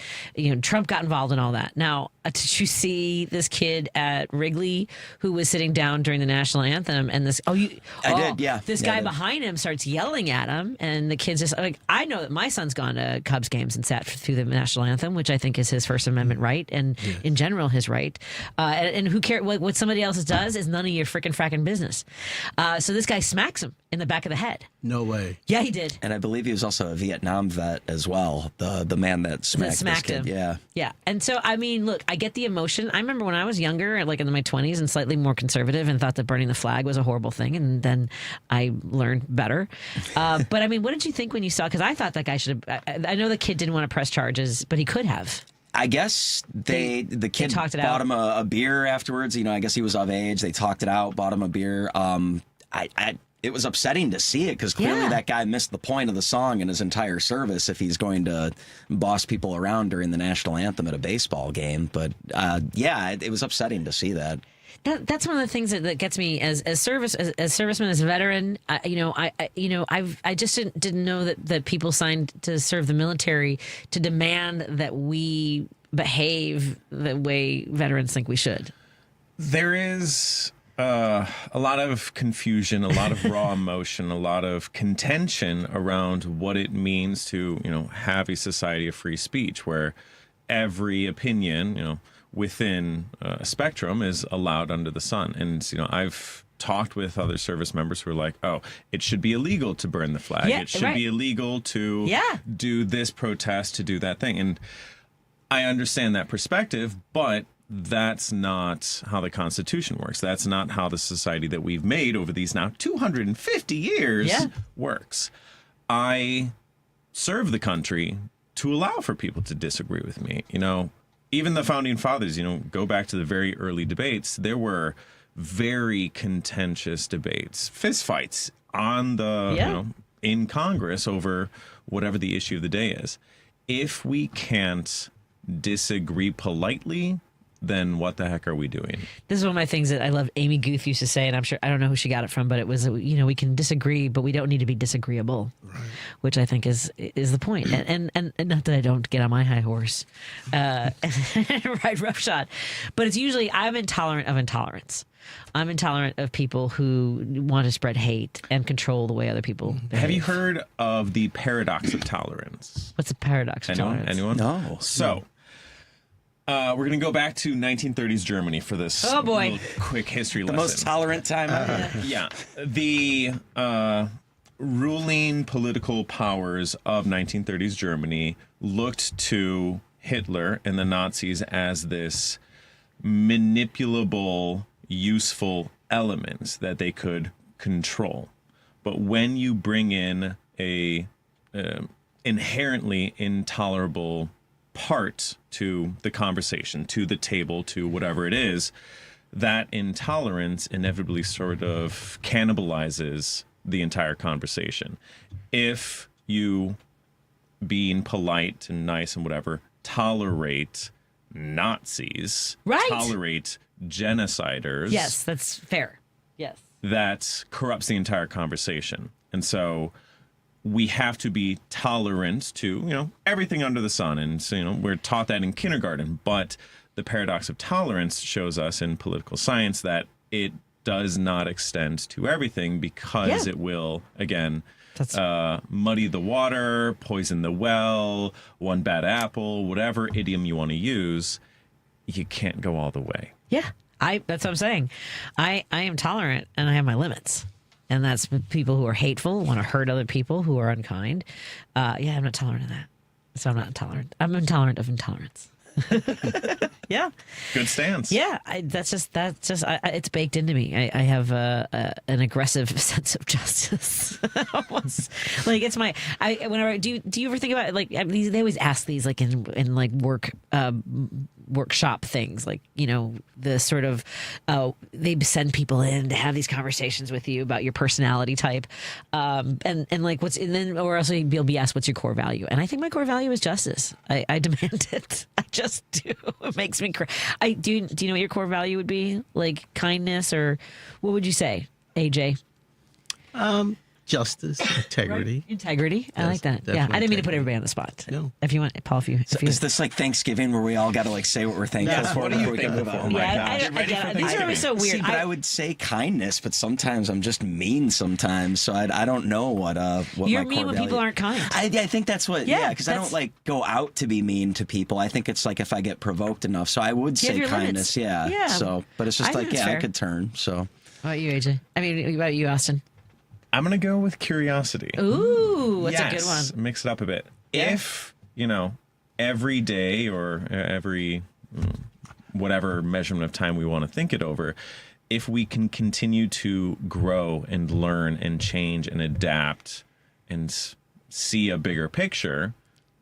Trump got involved in all that. Now, did you see this kid at Wrigley who was sitting down during the national anthem, and this? I did, yeah. This guy behind him starts yelling at him, and the kid's just I know that my son's gone to Cubs games and sat through the national anthem, which I think is his First Amendment right, and in general his right. And who cares what somebody else does is none of your freaking fracking business. So this guy smacks him in the back of the head. No way. Yeah, he did. And I believe he was also a Vietnam vet as well. The man that smacked him. Yeah. Yeah. And so, I mean, look, I get the emotion. I remember when I was younger, in my 20s and slightly more conservative, and thought that burning the flag was a horrible thing. And then I learned better. But I mean, what did you think when you saw? Because I thought that guy should have. I know the kid didn't want to press charges, but he could have. I guess the kid bought him a beer afterwards. I guess he was of age. They talked it out, bought him a beer. it was upsetting to see it because clearly that guy missed the point of the song in his entire service if he's going to boss people around during the national anthem at a baseball game. But it was upsetting to see that. That's one of the things that gets me as serviceman, as a veteran. I just didn't know that people signed to serve the military to demand that we behave the way veterans think we should. There is a lot of confusion, a lot of raw emotion, a lot of contention around what it means to, have a society of free speech where every opinion, within a spectrum is allowed under the sun. And, I've talked with other service members who are like, oh, it should be illegal to burn the flag. It should be illegal to do this protest, to do that thing. And I understand that perspective, but that's not how the Constitution works. That's not how the society that we've made over these now 250 years works. I serve the country to allow for people to disagree with me. Even the founding fathers, go back to the very early debates. There were very contentious debates, fistfights on the, in Congress over whatever the issue of the day is. If we can't disagree politely, then what the heck are we doing? This is one of my things that I love Amy Guth used to say, and I'm sure, I don't know who she got it from, but it was, we can disagree, but we don't need to be disagreeable, which I think is the point. And not that I don't get on my high horse, and ride roughshod, but it's usually I'm intolerant of intolerance. I'm intolerant of people who want to spread hate and control the way other people behave. Have you heard of the paradox of tolerance? What's the paradox of tolerance? Anyone? No. So, we're going to go back to 1930s Germany for this little quick history lesson. The most tolerant time ever. Yeah. The ruling political powers of 1930s Germany looked to Hitler and the Nazis as this manipulable, useful elements that they could control. But when you bring in a inherently intolerable part to the conversation, to the table, to whatever it is, that intolerance inevitably sort of cannibalizes the entire conversation. If you, being polite and nice and whatever, tolerate Nazis, tolerate genociders. Yes, that's fair. Yes. That corrupts the entire conversation. And so we have to be tolerant to, everything under the sun. And so, we're taught that in kindergarten. But the paradox of tolerance shows us in political science that it does not extend to everything because it will, again, muddy the water, poison the well, one bad apple, whatever idiom you want to use. You can't go all the way. Yeah, that's what I'm saying. I am tolerant and I have my limits. And that's people who are hateful, want to hurt other people, who are unkind. I'm not tolerant of that. So I'm not intolerant. I'm intolerant of intolerance. Yeah. Good stance. Yeah. That's just it's baked into me. I have an aggressive sense of justice. Almost. Like it's my, whenever, do you ever think about it? Like they always ask these like in like workshop things, like, the sort of, they send people in to have these conversations with you about your personality type. And like or else you'll be asked, what's your core value? And I think my core value is justice. I demand it. I just do. It makes me cry. Do you know what your core value would be? Like kindness, or what would you say, AJ? Justice, integrity. Right. Integrity. I like that. Yeah. I didn't mean to put everybody on the spot. No. If you want, Paul, is this like Thanksgiving where we all got to like say what we're thankful for? What do you think about? Oh my gosh. These are always so weird. See, but I would say kindness, but sometimes I'm just mean sometimes. So I don't know what you're my mean core when value. People aren't kind. I think that's what, because I don't like go out to be mean to people. I think it's like if I get provoked enough. So I would say kindness. Yeah. So, but it's just I could turn. So. How about you, AJ? I mean, what about you, Austin? I'm going to go with curiosity. Ooh, that's a good one. Mix it up a bit. Yeah. If, every day or every whatever measurement of time we want to think it over, if we can continue to grow and learn and change and adapt and see a bigger picture,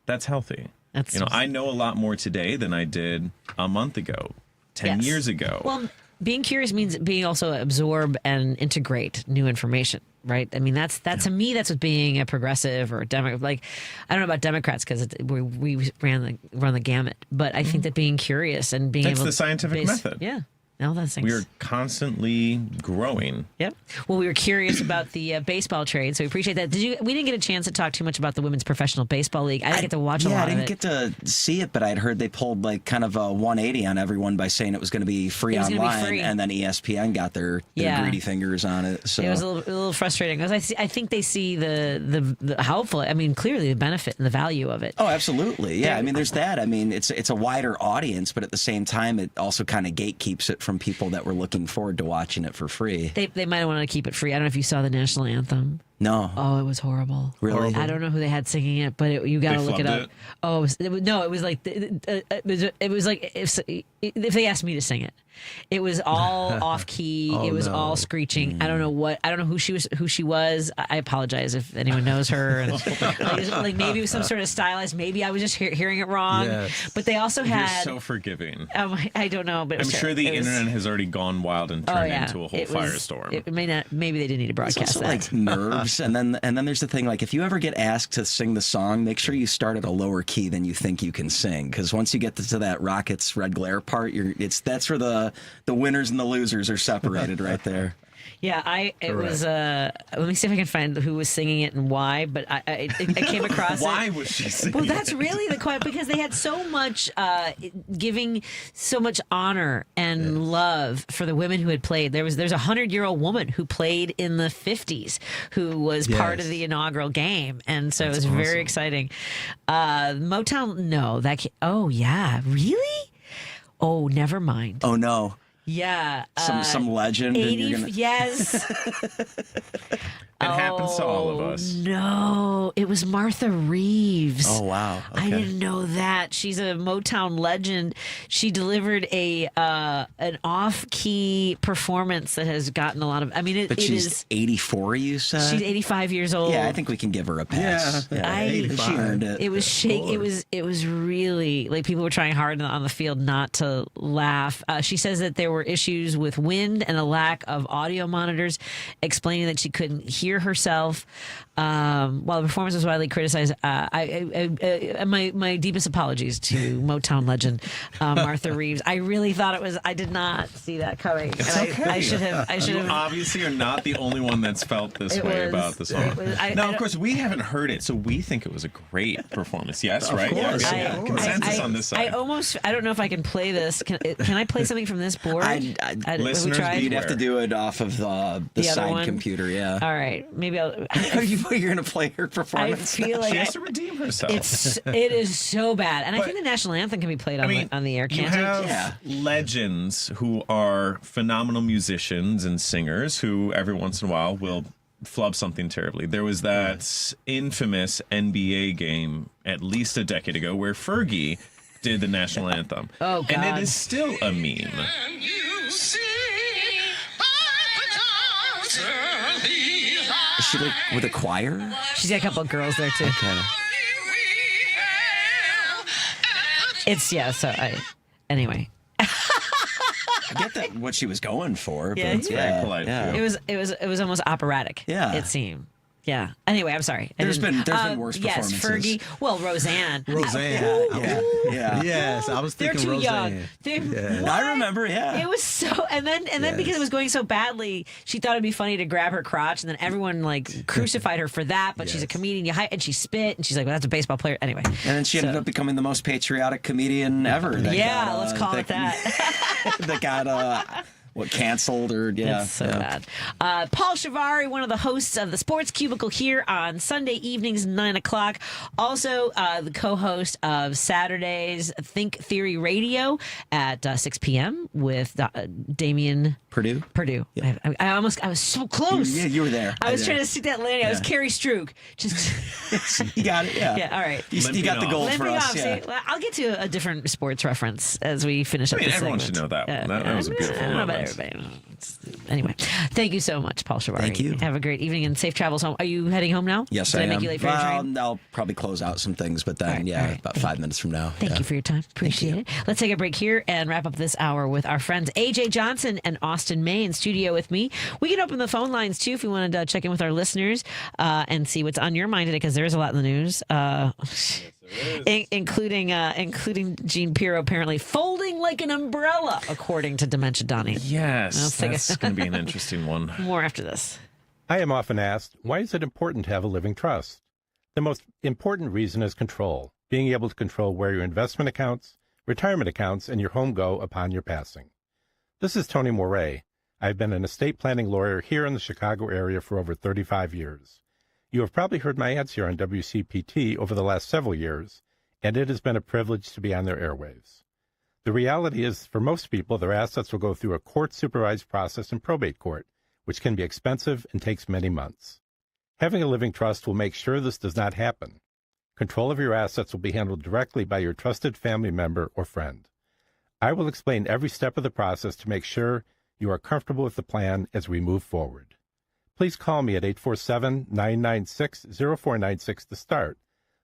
that's healthy. I know a lot more today than I did a month ago, 10 years ago. Well, being curious means being also absorb and integrate new information. right? I mean, that's to me, that's what being a progressive or a Democrat. Like, I don't know about Democrats because we run the gamut, but I think that being curious and being That's able the scientific method. Yeah. All those things. We are constantly growing. Yep. Well, we were curious about the baseball trade, so we appreciate that. We didn't get a chance to talk too much about the Women's Professional Baseball League. I didn't get to watch a lot of it. I didn't get to see it, but I'd heard they pulled like kind of a 180 on everyone by saying it was going to be free online, and then ESPN got their greedy fingers on it. So it was a little frustrating because I think they see the helpful. I mean, clearly the benefit and the value of it. Oh, absolutely. Yeah. I mean, there's that. I mean, it's a wider audience, but at the same time, it also kind of gatekeeps it from people that were looking forward to watching it for free. They might want to keep it free. I don't know if you saw the national anthem. No. Oh, it was horrible. Really? I don't know who they had singing it, but you got to look it up. Oh, it was like if they asked me to sing it. It was all off key. It was all screeching. I don't know who she was. I apologize if anyone knows her. And like maybe it was some sort of stylized. Maybe I was just hearing it wrong. Yes. But they also had. You're so forgiving. I don't know, but I'm sure the internet has already gone wild and turned into a whole firestorm. It may not. Maybe they didn't need to broadcast it's also that. Like nerves, and then there's the thing. Like if you ever get asked to sing the song, make sure you start at a lower key than you think you can sing, because once you get to that Rockets Red Glare part, that's where the winners and the losers are separated right there. Yeah, it was. Let me see if I can find who was singing it and why. But I came across why was she singing? Well, that's really the question, because they had so much giving so much honor and love for the women who had played. There's a 100-year-old woman who played in the 50s who was part of the inaugural game, and so it was very exciting. Motown, no, oh yeah, really? Oh, never mind. Oh no. Yeah. Some legend. 80, and you're gonna... Yes. It happens to all of us. No, it was Martha Reeves. Oh, wow. Okay. I didn't know that. She's a Motown legend. She delivered an off-key performance that has gotten a lot of... I mean, But she's 84, you said? She's 85 years old. Yeah, I think we can give her a pass. Yeah, she earned it. It was It was really... Like, people were trying hard on the field not to laugh. She says that there were issues with wind and a lack of audio monitors, explaining that she couldn't hear herself. While the performance was widely criticized, my deepest apologies to Motown legend Martha Reeves. I really thought it was. I did not see that coming. It's okay. I should have. You obviously are not the only one that's felt this way about the song. Now, of course, we haven't heard it, so we think it was a great performance. Yes, right? Course. Yeah, consensus on this side. I don't know if I can play this. Can I play something from this board? Listeners, you'd have to do it off of the side computer. Yeah. All right. Maybe I'll. You're going to play her performance. I feel like she has to redeem herself. It is so bad, and I think the national anthem can be played on the air. Can't you have legends who are phenomenal musicians and singers who every once in a while will flub something terribly. There was that infamous NBA game at least a decade ago where Fergie did the national anthem. Oh, God. And it is still a meme. Is she like with a choir? She's got a couple of girls there too. Okay. Anyway. I get that what she was going for, but it's very polite. Yeah. It was almost operatic. Yeah. It seemed. Yeah. Anyway, I'm sorry. There's been worse performances. Yes, Fergie. Well, Roseanne. Yeah. Yes, I was thinking They're too Roseanne. young. I remember. Yeah. It was so, and then because it was going so badly, she thought it'd be funny to grab her crotch, and then everyone like crucified her for that. But she's a comedian, and she spit, and she's like, "Well, that's a baseball player." Anyway. And then she ended up becoming the most patriotic comedian ever. Let's call it that. That got canceled or It's so bad. Paul Chivari, one of the hosts of the Sports Cubicle here on Sunday evenings, 9 o'clock. Also, the co-host of Saturdays Think Theory Radio at 6 p.m. with Damian Purdue. Yeah. I was so close. You were there. I was trying to see that landing. I was Carrie Strook. You got it. Yeah. Yeah. All right. You got the gold for us. Yeah. See, I'll get to a different sports reference as we finish up. Everyone segment. should know that one. That was a beautiful moment. Everybody. Anyway, thank you so much, Paul Chivari. Thank you. Have a great evening and safe travels home. Are you heading home now? Yes, Did I am. make you late for your train? I'll probably close out some things, but then, about 5 minutes from now. Thank you for your time. Appreciate it. Let's take a break here and wrap up this hour with our friends AJ Johnson and Austin May in studio with me. We can open the phone lines too if we wanted to check in with our listeners and see what's on your mind today, because there is a lot in the news, including Gene Pirro apparently folding like an umbrella, according to Dementia Donnie. Yes, that's going to be an interesting one. More after this. I am often asked, why is it important to have a living trust? The most important reason is control, being able to control where your investment accounts, retirement accounts, and your home go upon your passing. This is Tony Moret. I've been an estate planning lawyer here in the Chicago area for over 35 years. You have probably heard my ads here on WCPT over the last several years, and it has been a privilege to be on their airwaves. The reality is, for most people, their assets will go through a court-supervised process in probate court, which can be expensive and takes many months. Having a living trust will make sure this does not happen. Control of your assets will be handled directly by your trusted family member or friend. I will explain every step of the process to make sure you are comfortable with the plan as we move forward. Please call me at 847-996-0496 to start.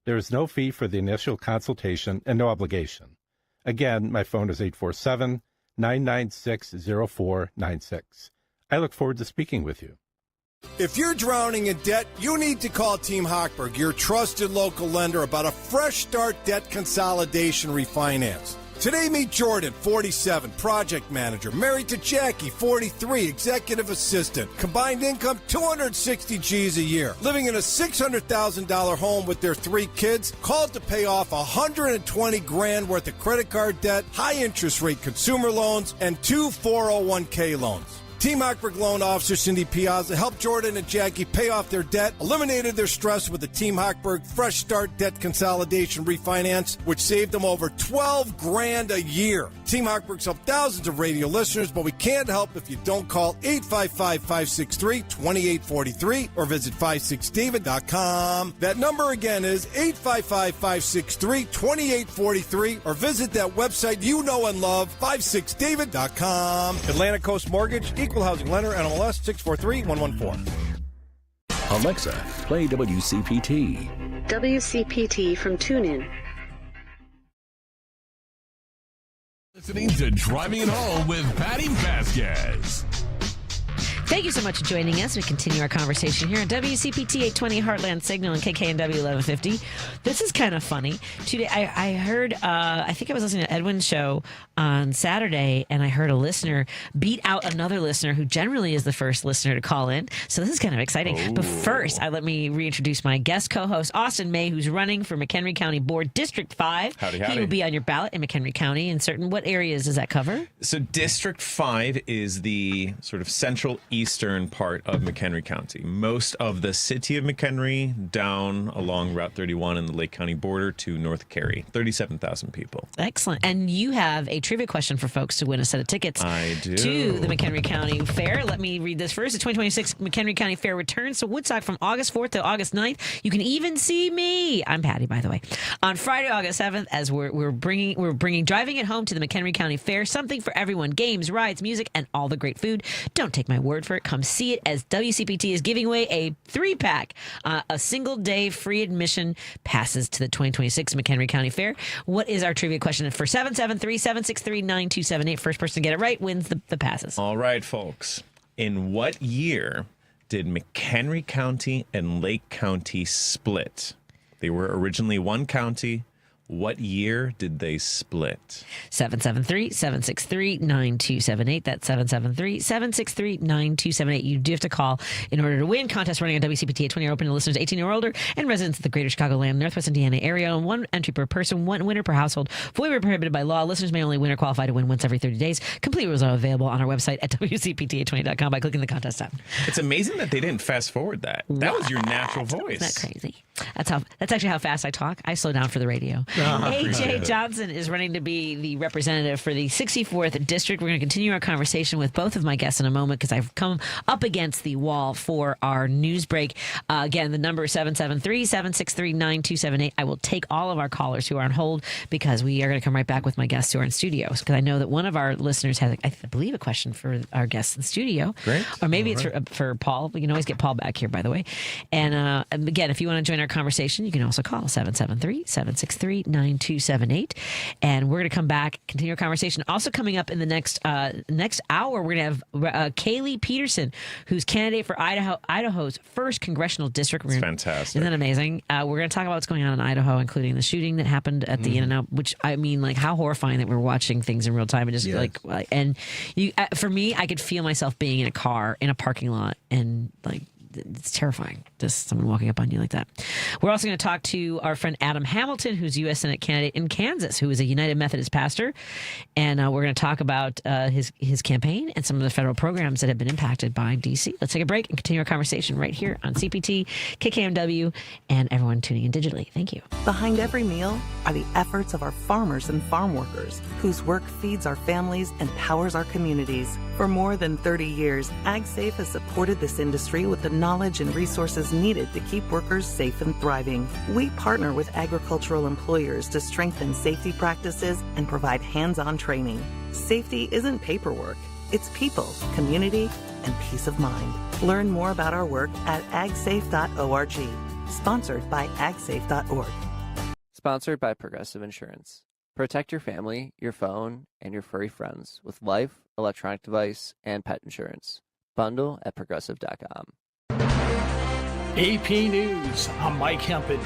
There is no fee for the initial consultation and no obligation. Again, my phone is 847-996-0496. I look forward to speaking with you. If you're drowning in debt, you need to call Team Hochberg, your trusted local lender, about a fresh start debt consolidation refinance. Today, meet Jordan, 47, project manager, married to Jackie, 43, executive assistant, combined income 260 G's a year, living in a $600,000 home with their 3 kids, called to pay off $120,000 worth of credit card debt, high interest rate consumer loans, and 2 401k loans. Team Hochberg loan officer Cindy Piazza helped Jordan and Jackie pay off their debt, eliminated their stress with the Team Hochberg Fresh Start Debt Consolidation Refinance, which saved them over $12,000 a year. Team Hochberg's helped thousands of radio listeners, but we can't help if you don't call 855-563-2843 or visit 56david.com. That number again is 855-563-2843 or visit that website you know and love, 56david.com. Atlantic Coast Mortgage, Equal Housing Lender, NMLS 643114. Alexa, play WCPT. WCPT from TuneIn. Listening to Driving It Home with Patti Vasquez. Thank you so much for joining us. We continue our conversation here on WCPT 820 Heartland Signal and KKNW 1150. This is kind of funny. Today, I heard, I think I was listening to Edwin's show on Saturday, and I heard a listener beat out another listener who generally is the first listener to call in. So this is kind of exciting. Ooh. But first, let me reintroduce my guest co-host, Austin May, who's running for McHenry County Board District 5. Howdy. He will be on your ballot in McHenry County. In certain, what areas does that cover? So District 5 is the sort of central eastern part of McHenry County. Most of the city of McHenry down along Route 31 and the Lake County border to North Cary, 37,000 people. Excellent. And you have a trivia question for folks to win a set of tickets I do. to the McHenry County Fair. Let me read this first. The 2026 McHenry County Fair returns to Woodstock from August 4th to August 9th. You can even see me. I'm Patti, by the way. On Friday, August 7th, as we're bringing Driving It Home to the McHenry County Fair. Something for everyone. Games, rides, music, and all the great food. Don't take my word for it. Come see it, as WCPT is giving away a 3-pack, a single-day free admission passes to the 2026 McHenry County Fair. What is our trivia question for 773-763-9278? First person to get it right wins the passes. All right, folks. In what year did McHenry County and Lake County split? They were originally one county. What year did they split? 773-763-9278. That's 773-763-9278. You do have to call in order to win. Contest running on WCPT 20 are open to listeners 18 or older and residents of the greater Chicagoland, Northwest Indiana area. And 1 entry per person, 1 winner per household. Fully prohibited by law. Listeners may only win or qualify to win once every 30 days. Complete rules are available on our website at WCPT820.com by clicking the contest tab. It's amazing that they didn't fast forward that. That was your natural voice. Isn't that crazy? That's actually how fast I talk. I slow down for the radio. AJ Johnson is running to be the representative for the 64th District. We're going to continue our conversation with both of my guests in a moment because I've come up against the wall for our news break. Again, the number is 773-763-9278. I will take all of our callers who are on hold because we are going to come right back with my guests who are in studio. Because I know that one of our listeners has, I believe, a question for our guests in studio. Great. Or maybe it's for Paul. We can always get Paul back here, by the way. And again, if you want to join our conversation, you can also call 773-763-9278. And we're going to come back, continue our conversation. Also coming up in the next hour, we're going to have Kaylee Peterson, who's candidate for Idaho's first congressional district. It's fantastic. Isn't that amazing? We're going to talk about what's going on in Idaho, including the shooting that happened at the In-N-Out, which, I mean, like, how horrifying that we're watching things in real time. And just and you, for me, I could feel myself being in a car in a parking lot, and like, it's terrifying, just someone walking up on you like that. We're also going to talk to our friend Adam Hamilton, who's U.S. Senate candidate in Kansas, who is a United Methodist pastor. And we're going to talk about his campaign and some of the federal programs that have been impacted by D.C. Let's take a break and continue our conversation right here on CPT, KKMW, and everyone tuning in digitally. Thank you. Behind every meal are the efforts of our farmers and farm workers, whose work feeds our families and powers our communities. For more than 30 years, AgSafe has supported this industry with the knowledge and resources needed to keep workers safe and thriving. We partner with agricultural employers to strengthen safety practices and provide hands-on training. Safety isn't paperwork. It's people, community, and peace of mind. Learn more about our work at agsafe.org. Sponsored by agsafe.org. Sponsored by Progressive Insurance. Protect your family, your phone, and your furry friends with life, electronic device, and pet insurance. Bundle at progressive.com. AP News, I'm Mike Hempen.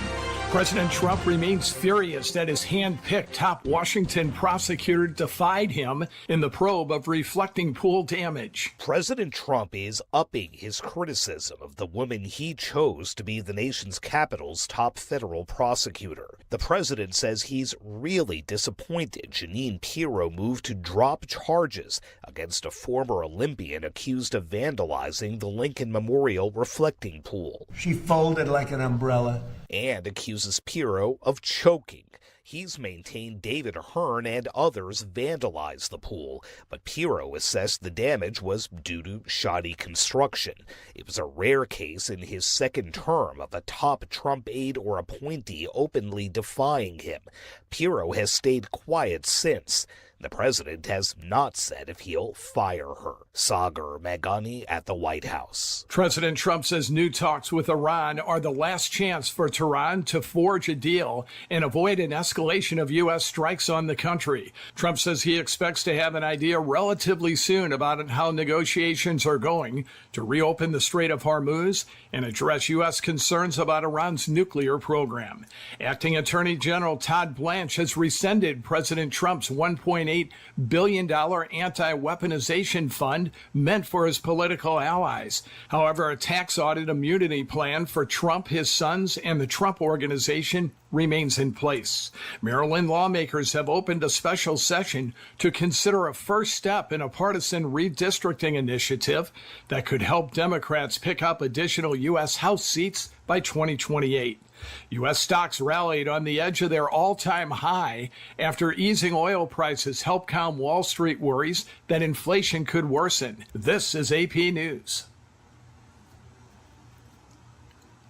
President Trump remains furious that his hand-picked top Washington prosecutor defied him in the probe of reflecting pool damage. President Trump is upping his criticism of the woman he chose to be the nation's capital's top federal prosecutor. The president says he's really disappointed Jeanine Pirro moved to drop charges against a former Olympian accused of vandalizing the Lincoln Memorial reflecting pool. She folded like an umbrella. And accuses Pirro of choking. He's maintained David Hearn and others vandalized the pool, but Pirro assessed the damage was due to shoddy construction. It was a rare case in his second term of a top Trump aide or appointee openly defying him. Pirro has stayed quiet since. The president has not said if he'll fire her. Sagar Meghani at the White House. President Trump says new talks with Iran are the last chance for Tehran to forge a deal and avoid an escalation of U.S. strikes on the country. Trump says he expects to have an idea relatively soon about how negotiations are going to reopen the Strait of Hormuz and address U.S. concerns about Iran's nuclear program. Acting Attorney General Todd Blanche has rescinded President Trump's $1.8 billion anti-weaponization fund meant for his political allies. However, a tax audit immunity plan for Trump, his sons, and the Trump Organization remains in place. Maryland lawmakers have opened a special session to consider a first step in a partisan redistricting initiative that could help Democrats pick up additional U.S. House seats by 2028. U.S. stocks rallied on the edge of their all-time high after easing oil prices helped calm Wall Street worries that inflation could worsen. This is AP News.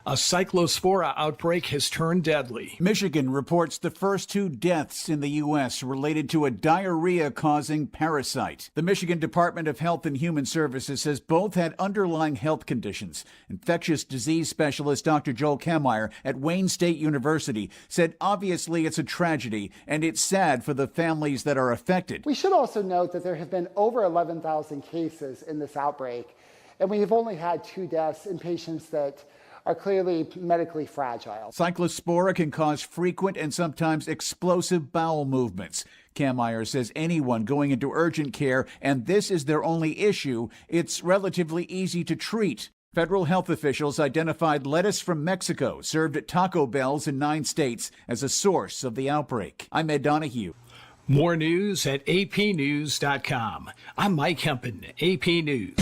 A cyclospora outbreak has turned deadly. Michigan reports the first 2 deaths in the U.S. related to a diarrhea-causing parasite. The Michigan Department of Health and Human Services says both had underlying health conditions. Infectious disease specialist Dr. Joel Kemmeyer at Wayne State University said obviously it's a tragedy and it's sad for the families that are affected. We should also note that there have been over 11,000 cases in this outbreak, and we have only had 2 deaths in patients that are clearly medically fragile. Cyclospora can cause frequent and sometimes explosive bowel movements. Kemmeyer says anyone going into urgent care, and this is their only issue, it's relatively easy to treat. Federal health officials identified lettuce from Mexico served at Taco Bells in 9 states as a source of the outbreak. I'm Ed Donahue. More news at apnews.com. I'm Mike Hempen, AP News.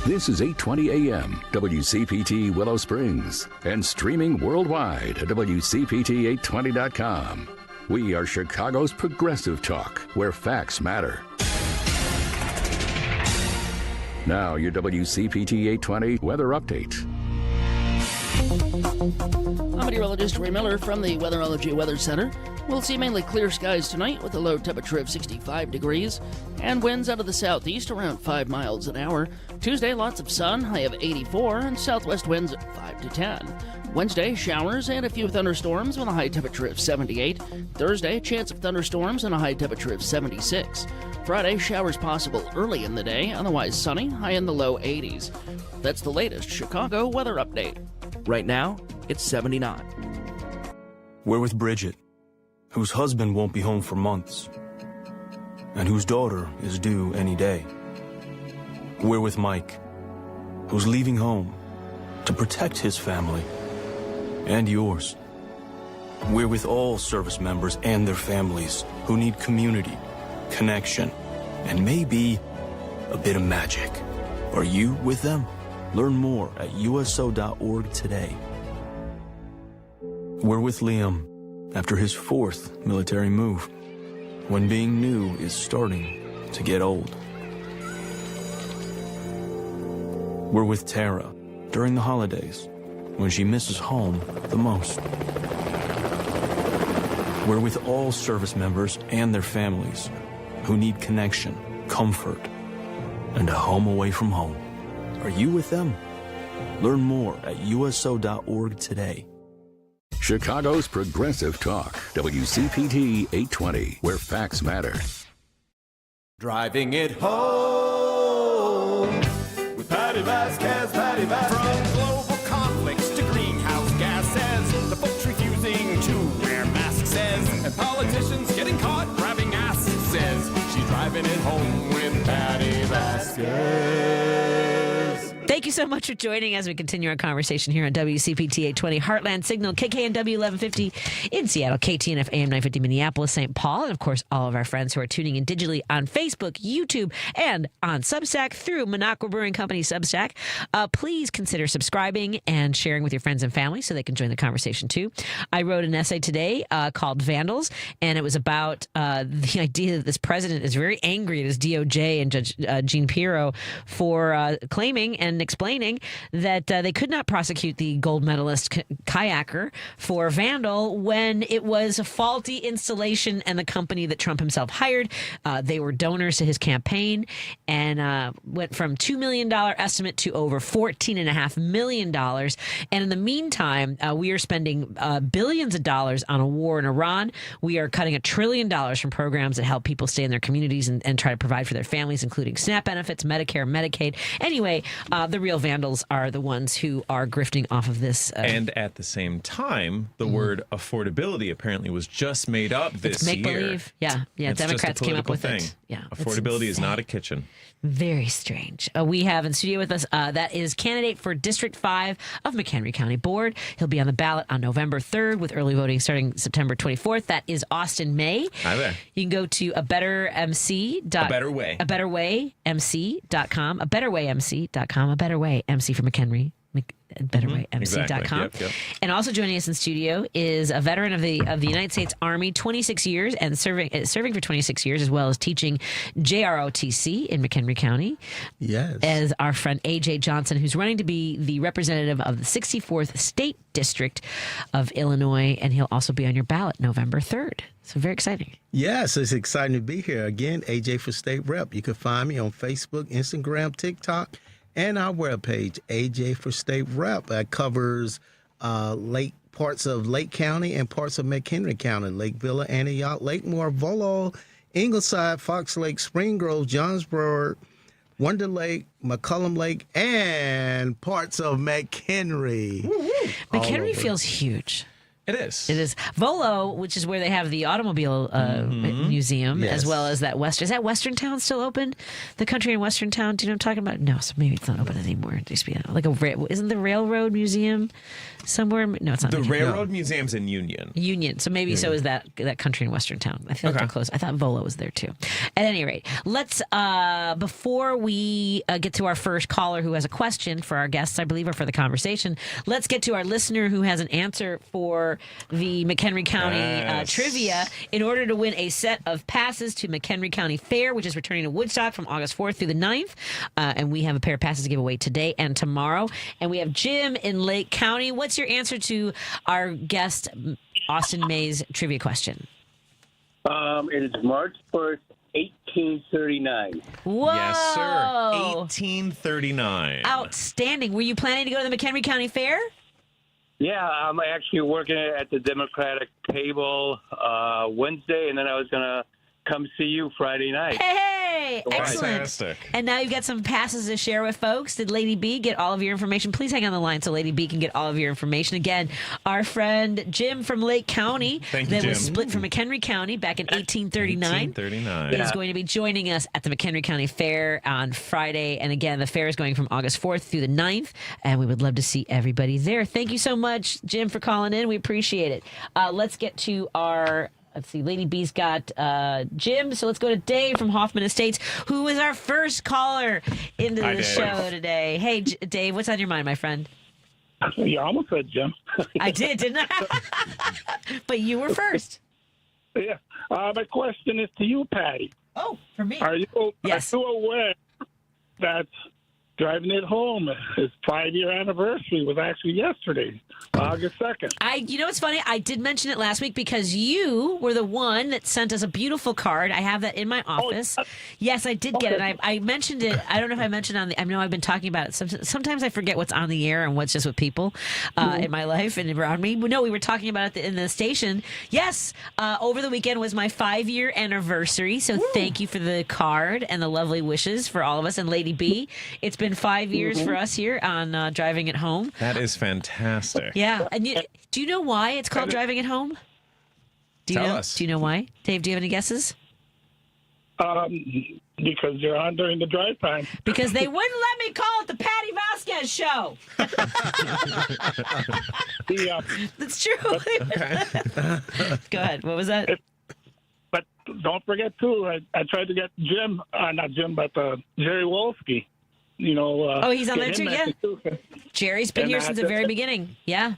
This is 820 AM, WCPT Willow Springs, and streaming worldwide at WCPT820.com. We are Chicago's progressive talk, where facts matter. Now, your WCPT 820 weather update. I'm meteorologist Ray Miller from the Weatherology Weather Center. We'll see mainly clear skies tonight with a low temperature of 65 degrees and winds out of the southeast around 5 miles an hour. Tuesday, lots of sun, high of 84, and southwest winds 5 to 10. Wednesday, showers and a few thunderstorms with a high temperature of 78. Thursday, chance of thunderstorms and a high temperature of 76. Friday, showers possible early in the day, otherwise sunny, high in the low 80s. That's the latest Chicago weather update. Right now, it's 79. We're with Bridget, whose husband won't be home for months, and whose daughter is due any day. We're with Mike, who's leaving home to protect his family and yours. We're with all service members and their families who need community, connection, and maybe a bit of magic. Are you with them? Learn more at uso.org today. We're with Liam after his 4th military move, when being new is starting to get old. We're with Tara during the holidays, when she misses home the most. We're with all service members and their families who need connection, comfort, and a home away from home. Are you with them? Learn more at uso.org today. Chicago's progressive talk, WCPT 820, where facts matter. Driving it home with Patti Vasquez, Patti Vasquez. From global conflicts to greenhouse gases, the folks refusing to wear masks says, and politicians getting caught grabbing ass says, she's driving it home with Patti Vasquez. Thank you so much for joining as we continue our conversation here on WCPT 820 Heartland Signal, KKNW 1150 in Seattle, KTNF AM 950 Minneapolis, St. Paul, and of course all of our friends who are tuning in digitally on Facebook, YouTube, and on Substack through Minocqua Brewing Company Substack. Please consider subscribing and sharing with your friends and family so they can join the conversation too. I wrote an essay today called Vandals, and it was about the idea that this president is very angry at his DOJ and Judge Jean Pirro for claiming and explaining that they could not prosecute the gold medalist kayaker for vandal when it was a faulty installation and the company that Trump himself hired. They were donors to his campaign and went from $2 million estimate to over $14.5 million. And in the meantime, we are spending billions of dollars on a war in Iran. We are cutting $1 trillion from programs that help people stay in their communities and try to provide for their families, including SNAP benefits, Medicare, Medicaid. Anyway, the real vandals are the ones who are grifting off of this. And at the same time, the word affordability apparently was just made up this make year. Believe. Yeah. It's Democrats came up with thing. it. Yeah. Affordability is not a kitchen. Very strange. We have in studio with us, that is candidate for District 5 of McHenry County Board. He'll be on the ballot on November 3rd with early voting starting September 24th. That is Austin May. Hi there. You can go to A Better Way abetterwaymc.com, abetterwaymc.com, A Better Way MC for McHenry. BetterWayMC.com. Exactly. Yep. And also joining us in studio is a veteran of the United States Army, 26 years, and serving for 26 years, as well as teaching JROTC in McHenry County. Yes. As our friend A.J. Johnson, who's running to be the representative of the 64th State District of Illinois, and he'll also be on your ballot November 3rd. So very exciting. Yes, it's exciting to be here. Again, AJ for State Rep. You can find me on Facebook, Instagram, TikTok, and our webpage, AJ for State Rep. That covers parts of Lake County and parts of McHenry County, Lake Villa, Antioch, Lake Moore, Volo, Ingleside, Fox Lake, Spring Grove, Johnsburg, Wonder Lake, McCullum Lake, and parts of McHenry. McHenry feels huge. It is. It is. Volo, which is where they have the automobile museum, as well as that Western. Is that Western Town still open? The country in Western Town? Do you know what I'm talking about? No, so maybe it's not open anymore. It used to be like isn't the Railroad Museum somewhere? No, it's not. The Railroad Museum's in Union. Union. So maybe so is that country in Western Town. I feel like they're close. I thought Volo was there too. At any rate, let's, before we get to our first caller who has a question for our guests, I believe, or for the conversation, let's get to our listener who has an answer for the McHenry County trivia in order to win a set of passes to McHenry County Fair, which is returning to Woodstock from August 4th through the 9th. And we have a pair of passes to give away today and tomorrow. And we have Jim in Lake County. What's your answer to our guest, Austin May's trivia question? It is March 1st, 1839. Whoa! Yes, sir. 1839. Outstanding. Were you planning to go to the McHenry County Fair? Yeah, I'm actually working at the Democratic table Wednesday, and then I was going to come see you Friday night. Hey, excellent. Fantastic. And now you've got some passes to share with folks. Did Lady B get all of your information? Please hang on the line so Lady B can get all of your information. Again, our friend Jim from Lake County was split from McHenry County back in 1839 is going to be joining us at the McHenry County Fair on Friday. And again, the fair is going from August 4th through the 9th, and we would love to see everybody there. Thank you so much, Jim, for calling in. We appreciate it. Let's get to our... Let's see, Lady B's got Jim, so let's go to Dave from Hoffman Estates, who is our first caller into the show today. Hey, Dave, what's on your mind, my friend? You almost said Jim. I did, didn't I? But you were first. Yeah. My question is to you, Patty. Oh, for me. Are you aware that Driving It Home, his 5-year anniversary was actually yesterday, August 2nd. You know what's funny? I did mention it last week because you were the one that sent us a beautiful card. I have that in my office. Yes, I did get it. I mentioned it. I don't know if I mentioned I know I've been talking about it. Sometimes I forget what's on the air and what's just with people in my life and around me. But no, we were talking about it in the station. Yes, over the weekend was my 5-year anniversary. So thank you for the card and the lovely wishes for all of us. And Lady B, it's been 5 years for us here on Driving It Home. That is fantastic. Yeah. And do you know why it's called Driving It Home? Tell us. Do you know why? Dave, do you have any guesses? Because you're on during the drive time. Because they wouldn't let me call it the Patti Vasquez show. That's true. Go ahead. What was that? But don't forget, too, I tried to get Jim, not Jim, but Jerry Wolski. You know, he's on there too, yeah. Jerry's been here since the very beginning. Yeah.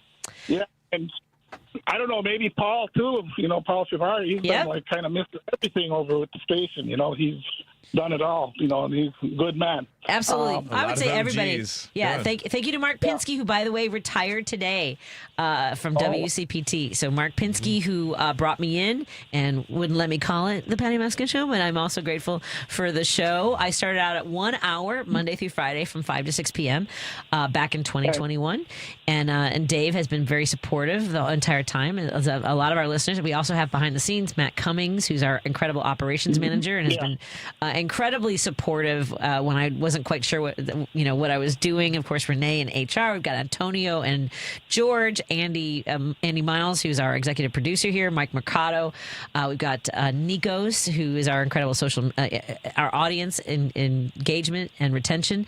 Yeah, and I don't know, maybe Paul too. You know, Paul Chivari. He's done like kind of missed everything over with the station. You know, he's done it all. You know, and he's a good man. Absolutely, I would say everybody. Yeah, thank you to Mark Pinsky, who, by the way, retired today from WCPT. So Mark Pinsky, who brought me in and wouldn't let me call it the Patti Vasquez show, but I'm also grateful for the show. I started out at 1 hour Monday through Friday from 5 to 6 p.m. Back in 2021, and Dave has been very supportive the entire time. As a lot of our listeners, we also have behind the scenes Matt Cummings, who's our incredible operations manager, and has been incredibly supportive when I wasn't quite sure what I was doing. Of course, Renee in HR. We've got Antonio and George, Andy Miles, who's our executive producer here, Mike Mercado. We've got Nikos, who is our incredible our audience engagement and retention.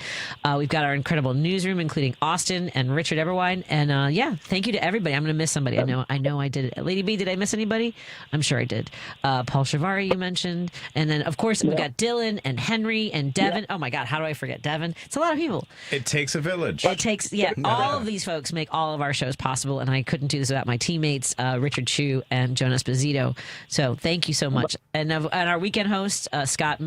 We've got our incredible newsroom, including Austin and Richard Eberwine. And thank you to everybody. I'm going to miss somebody. I know I did it. Lady B, did I miss anybody? I'm sure I did. Paul Chivari, you mentioned. And then, of course, we've got Dylan and Henry and Devin. Oh, my God. How do I forget Devin? It's a lot of people. It takes a village. It takes, all of these folks make all of our shows possible, and I couldn't do this without my teammates, Richard Chu and Jonas Bazito. So thank you so much. And our weekend host, Scott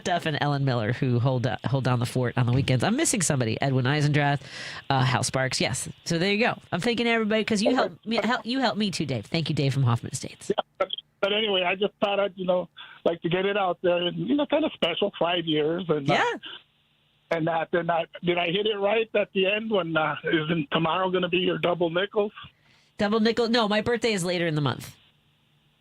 Duff and Ellen Miller, who hold down the fort on the weekends. I'm missing somebody. Edwin Eisendrath, Hal Sparks. Yes. So there you go. I'm thanking everybody because you helped me too, Dave. Thank you, Dave from Hoffman Estates. Yeah, but anyway, I just thought I'd like to get it out there, and kind of special 5 years, and and that. Did I hit it right at the end? When isn't tomorrow going to be your double nickels? Double nickel? No, my birthday is later in the month.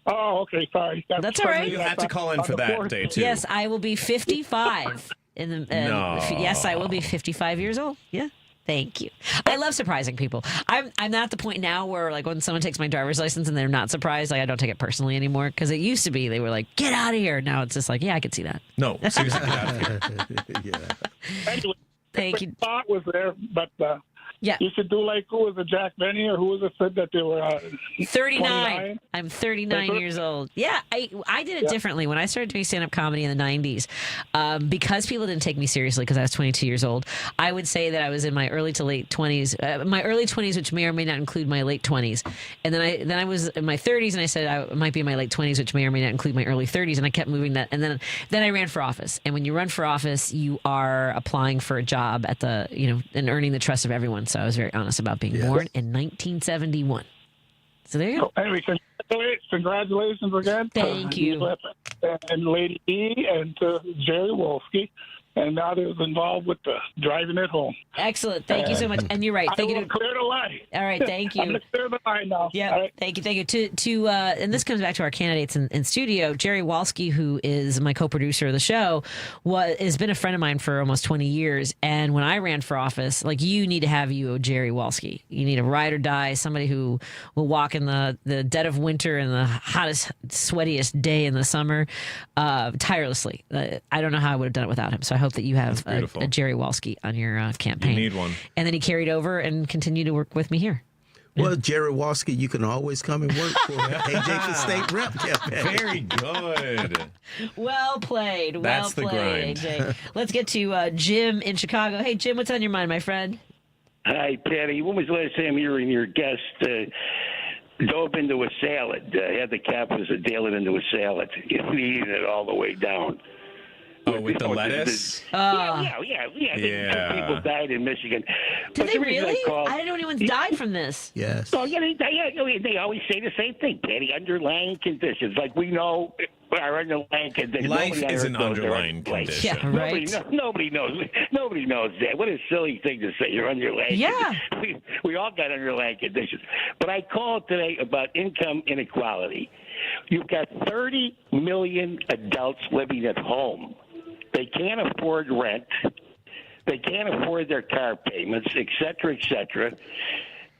Oh, okay. Sorry. That's all right. You had to call in for that day, too. Yes, I will be 55 Yes, I will be 55 years old. Yeah. Thank you. I love surprising people. I'm not at the point now where, like, when someone takes my driver's license and they're not surprised, like, I don't take it personally anymore. Because it used to be they were like, "Get out of here." Now it's just like, "Yeah, I can see that." No, seriously, get out of here. Anyway, Thank you. Thought was there, but yeah, you should do like, who was it, Jack Benny, or who was it said that they were 39. 29? I'm 39 years old. Yeah, I did it differently when I started doing stand-up comedy in the 90s. Because people didn't take me seriously because I was 22 years old, I would say that I was in my early to late 20s. My early 20s, which may or may not include my late 20s. And then I was in my 30s, and I said I might be in my late 20s, which may or may not include my early 30s. And I kept moving that. And then I ran for office. And when you run for office, you are applying for a job at the, and earning the trust of everyone. So I was very honest about being born in 1971. So there you go. Anyway, congratulations again. Thank you. And Lady E and to Jerry Wolski. And now they're involved with the driving it home. Excellent. Thank you so much. And you're right. Thank you. Clear the line. All right. Thank you. I'm going to clear the line now. Yeah. Right. Thank you. And this comes back to our candidates in studio. Jerry Wolski, who is my co-producer of the show, has been a friend of mine for almost 20 years. And when I ran for office, like, you need to have a Jerry Wolski. You need a ride or die, somebody who will walk in the dead of winter and the hottest, sweatiest day in the summer tirelessly. I don't know how I would have done it without him. So I hope that you have a Jerry Wolski on your campaign. You need one. And then he carried over and continued to work with me here. Well, Jerry Wolski, you can always come and work for AJ for State Rep campaign. Very good. Well played. That's the grind. AJ. Let's get to Jim in Chicago. Hey, Jim, what's on your mind, my friend? Hi, Patty. When was the last time you and your guest dove into a salad? Had the capers of dail it into a salad, eating it all the way down. Oh, with the lettuce? Yeah. Two people died in Michigan. Did they the reason really? I called, I didn't know anyone's died from this. Yes. Oh, yeah, they always say the same thing, Patty. Underlying conditions. Like, we know our underlying conditions. Life is an underlying condition. Yeah, right. Nobody knows that. What a silly thing to say. You're underlying. Yeah. We all got underlying conditions. But I called today about income inequality. You've got 30 million adults living at home. They can't afford rent. They can't afford their car payments, et cetera, et cetera.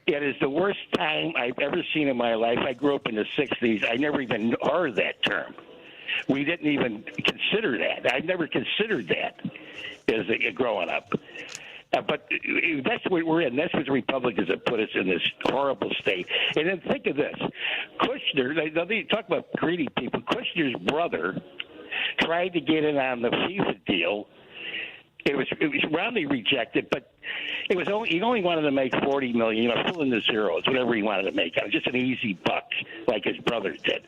It is the worst time I've ever seen in my life. I grew up in the 60s. I never even heard that term. We didn't even consider that. I never considered that as growing up. But that's what we're in. That's what the Republicans have put us in, this horrible state. And then think of this. Kushner, they talk about greedy people. Kushner's brother tried to get in on the FIFA deal. It was roundly rejected, but he only wanted to make $40 million, fill in the zeros, whatever he wanted to make. It was just an easy buck, like his brother did.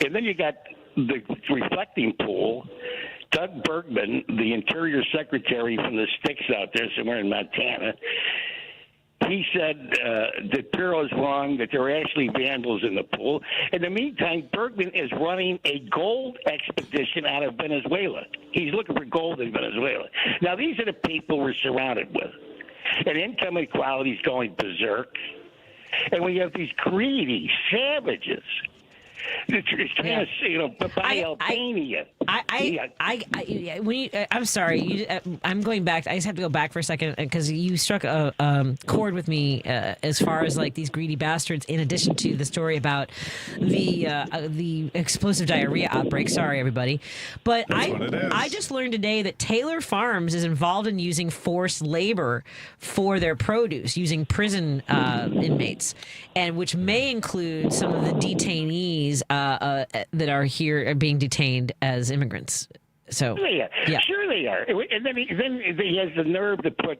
And then you got the reflecting pool. Doug Bergman, the Interior Secretary from the sticks out there somewhere in Montana, he said that Pirro is wrong, that there are actually vandals in the pool. In the meantime, Bergman is running a gold expedition out of Venezuela. He's looking for gold in Venezuela. Now, these are the people we're surrounded with. And income inequality is going berserk. And we have these greedy savages. It's trying to, buy Albania. I'm sorry. I'm going back. I just have to go back for a second because you struck a chord with me as far as like these greedy bastards. In addition to the story about the explosive diarrhea outbreak. Sorry, everybody, but I just learned today that Taylor Farms is involved in using forced labor for their produce, using prison inmates, and which may include some of the detainees that are here are being detained as immigrants. So sure they are. And then he has the nerve to put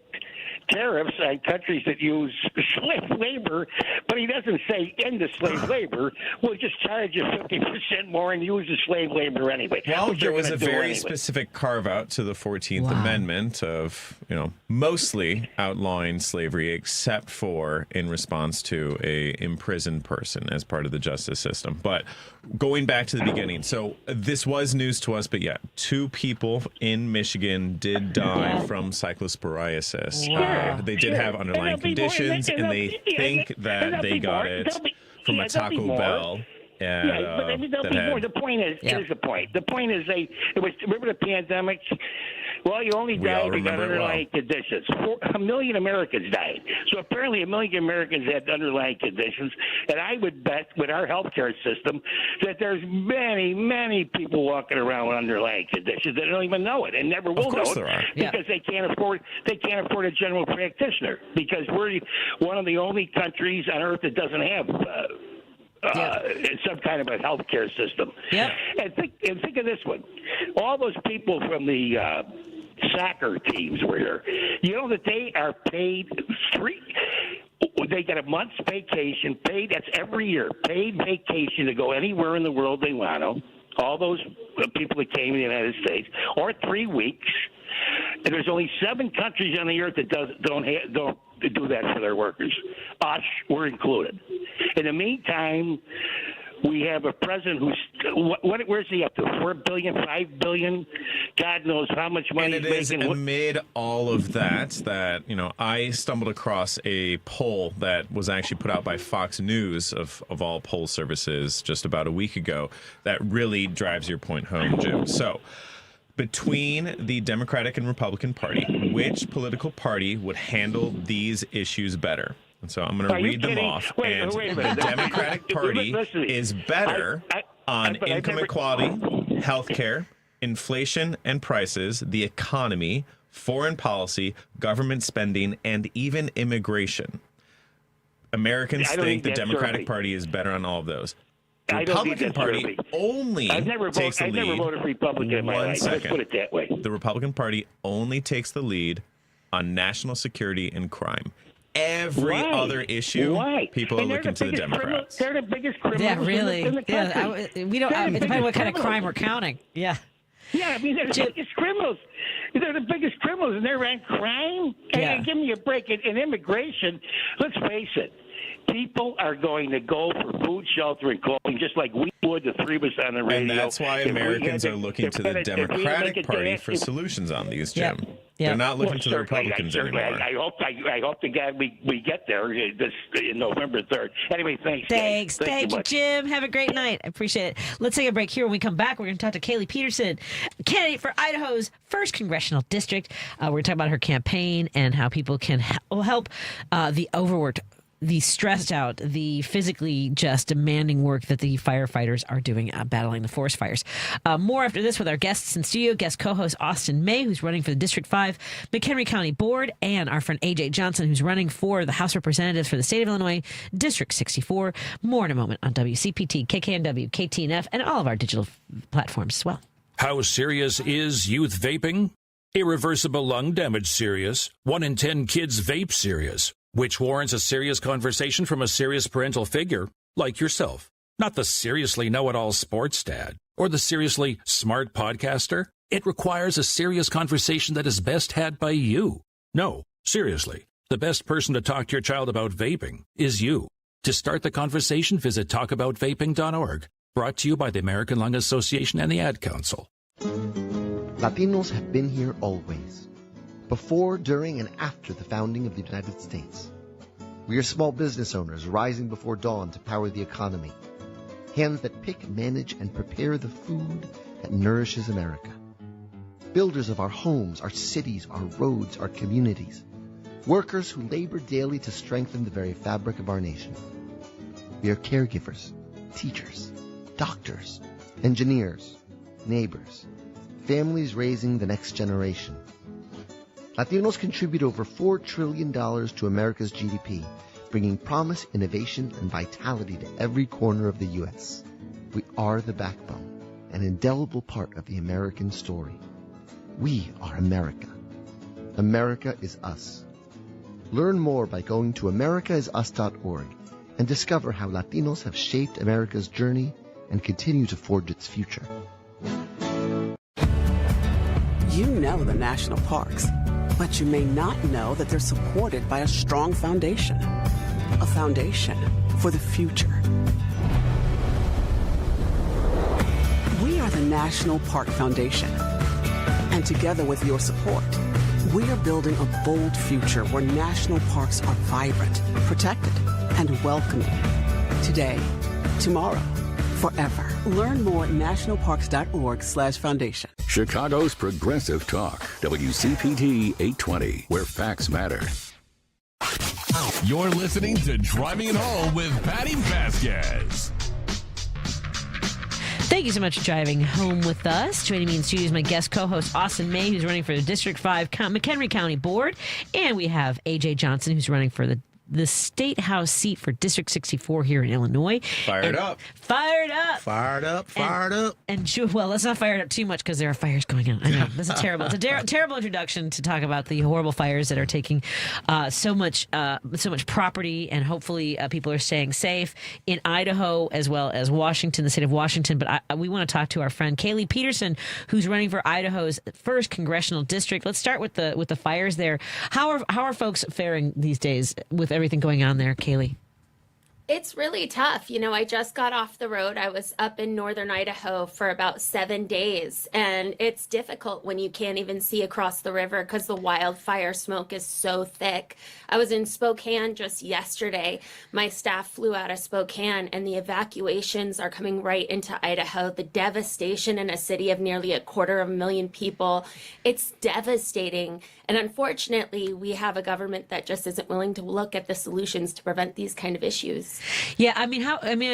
tariffs on countries that use slave labor, but he doesn't say end the slave labor. We'll just charge you 50% more and use the slave labor anyway. Well, there was a very specific carve out to the 14th Amendment of, mostly outlawing slavery, except for in response to a imprisoned person as part of the justice system. But going back to the beginning, so this was news to us, but 2 people in Michigan did die from cyclosporiasis. They did have underlying conditions, and they think that they got it from a Taco Bell. Yeah, but I mean, there'll be more. The point is, here's the point. The point is, remember the pandemic? Well, you only died because of underlying conditions. 1 million Americans died. So apparently 1 million Americans had underlying conditions. And I would bet with our healthcare system that there's many, many people walking around with underlying conditions that don't even know it and never will know it because they can't afford a general practitioner, because we're one of the only countries on earth that doesn't have some kind of a healthcare system. Yeah. And think of this one. All those people from the soccer teams were here. You know that they are paid they get a month's vacation, paid, that's every year, paid vacation to go anywhere in the world they want to. All those people that came to the United States, or 3 weeks. And there's only 7 countries on the earth that don't do that for their workers. Us, we're included. In the meantime, we have a president who's where's he up to? $4 billion, $5 billion? God knows how much money he's making. Amid all of that, I stumbled across a poll that was actually put out by Fox News of all poll services just about a week ago that really drives your point home, Jim. So, between the Democratic and Republican Party, which political party would handle these issues better? And so I'm going to read them off. Wait a minute. The Democratic Party is better on income equality, health care, inflation and prices, the economy, foreign policy, government spending, and even immigration. Americans think the Democratic Party is better on all of those. The Republican Party only takes the lead. I've never voted Republican in my life. Let's put it that way. The Republican Party only takes the lead on national security and crime. Every other issue, people are looking to the Democrats. They're the biggest criminals in the country. We don't. It depends on what kind of crime we're counting. Yeah. Yeah, I mean, they're the biggest criminals. They're the biggest criminals, and they're on crime. And give me a break. In immigration, let's face it, people are going to go for food, shelter, and clothing, just like we would, the 3 of us on the radio. And that's why Americans are looking to the Democratic Party for solutions on these, Jim. They're not looking to the Republicans anymore. I hope to God we get there in November 3rd. Anyway, thanks. Thank you, Jim. Have a great night. I appreciate it. Let's take a break here. When we come back, we're going to talk to Kaylee Peterson, candidate for Idaho's 1st Congressional District. We're going to talk about her campaign and how people can help the overworked, the stressed out, the physically just demanding work that the firefighters are doing battling the forest fires. More after this with our guests in studio, guest co-host Austin May, who's running for the District 5 McHenry County Board, and our friend AJ Johnson, who's running for the House Representatives for the state of Illinois, District 64. More in a moment on WCPT, KKNW, KTNF, and all of our digital platforms as well. How serious is youth vaping? Irreversible lung damage serious. 1 in 10 kids vape serious. Which warrants a serious conversation from a serious parental figure, like yourself. Not the seriously know-it-all sports dad, or the seriously smart podcaster. It requires a serious conversation that is best had by you. No, seriously, the best person to talk to your child about vaping is you. To start the conversation, visit talkaboutvaping.org. Brought to you by the American Lung Association and the Ad Council. Latinos have been here always. Before, during, and after the founding of the United States. We are small business owners rising before dawn to power the economy. Hands that pick, manage, and prepare the food that nourishes America. Builders of our homes, our cities, our roads, our communities. Workers who labor daily to strengthen the very fabric of our nation. We are caregivers, teachers, doctors, engineers, neighbors, families raising the next generation. Latinos contribute over $4 trillion to America's GDP, bringing promise, innovation, and vitality to every corner of the U.S. We are the backbone, an indelible part of the American story. We are America. America is us. Learn more by going to americaisus.org and discover how Latinos have shaped America's journey and continue to forge its future. You know the national parks, but you may not know that they're supported by a strong foundation. A foundation for the future. We are the National Park Foundation. And together with your support, we are building a bold future where national parks are vibrant, protected, and welcoming. Today, tomorrow, forever. Learn more at nationalparks.org/foundation. Chicago's Progressive Talk, WCPT 820, where facts matter. You're listening to Driving It Home with Patti Vasquez. Thank you so much for driving home with us. Joining me in studio is my guest co-host, Austin May, who's running for the District 5 McHenry County Board. And we have A.J. Johnson, who's running for the State House seat for District 64 here in Illinois. Fired up. And well, let's not fire it up too much because there are fires going on. I know. This is terrible. It's a terrible introduction to talk about the horrible fires that are taking so much property, and hopefully people are staying safe in Idaho as well as Washington, the state of Washington. But we want to talk to our friend Kaylee Peterson, who's running for Idaho's 1st Congressional District. Let's start with the fires there. How are folks faring these days with everything going on there, Kaylee? It's really tough. You know, I just got off the road. I was up in northern Idaho for about 7 days, and it's difficult when you can't even see across the river because the wildfire smoke is so thick. I was in Spokane just yesterday. My staff flew out of Spokane, and the evacuations are coming right into Idaho. The devastation in a city of nearly 250,000 people, it's devastating. And unfortunately, we have a government that just isn't willing to look at the solutions to prevent these kind of issues. Yeah, I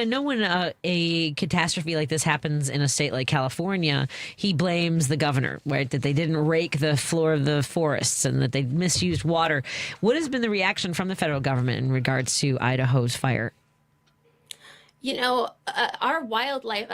know when a catastrophe like this happens in a state like California, he blames the governor, right? That they didn't rake the floor of the forests and that they misused water. What has been the reaction from the federal government in regards to Idaho's fire? You know, our wildland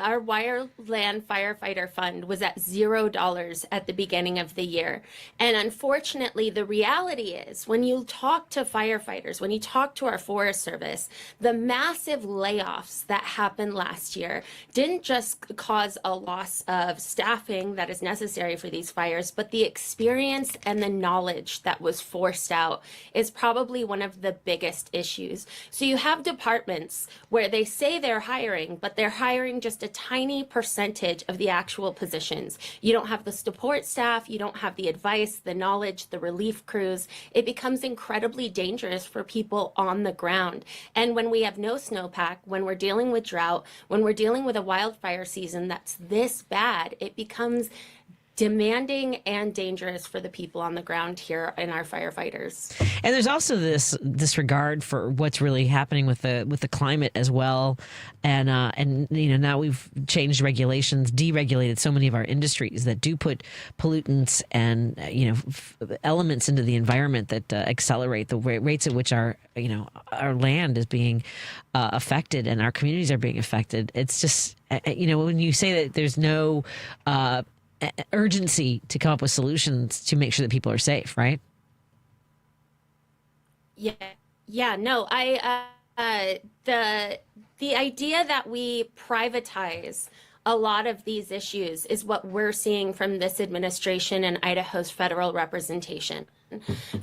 firefighter fund was at $0 at the beginning of the year. And unfortunately, the reality is when you talk to firefighters, when you talk to our Forest Service, the massive layoffs that happened last year didn't just cause a loss of staffing that is necessary for these fires, but the experience and the knowledge that was forced out is probably one of the biggest issues. So you have departments where they say they're hiring, but they're hiring just a tiny percentage of the actual positions. You don't have the support staff, you don't have the advice, the knowledge, the relief crews. It becomes incredibly dangerous for people on the ground. And when we have no snowpack, when we're dealing with drought, when we're dealing with a wildfire season that's this bad, it becomes demanding and dangerous for the people on the ground here and our firefighters. And there's also this disregard for what's really happening with the climate as well. And you know, now we've changed regulations, deregulated so many of our industries that do put pollutants and elements into the environment that accelerate the rates at which our land is being affected and our communities are being affected. It's just when you say that there's no urgency to come up with solutions to make sure that people are safe, right? No, the idea that we privatize a lot of these issues is what we're seeing from this administration and Idaho's federal representation.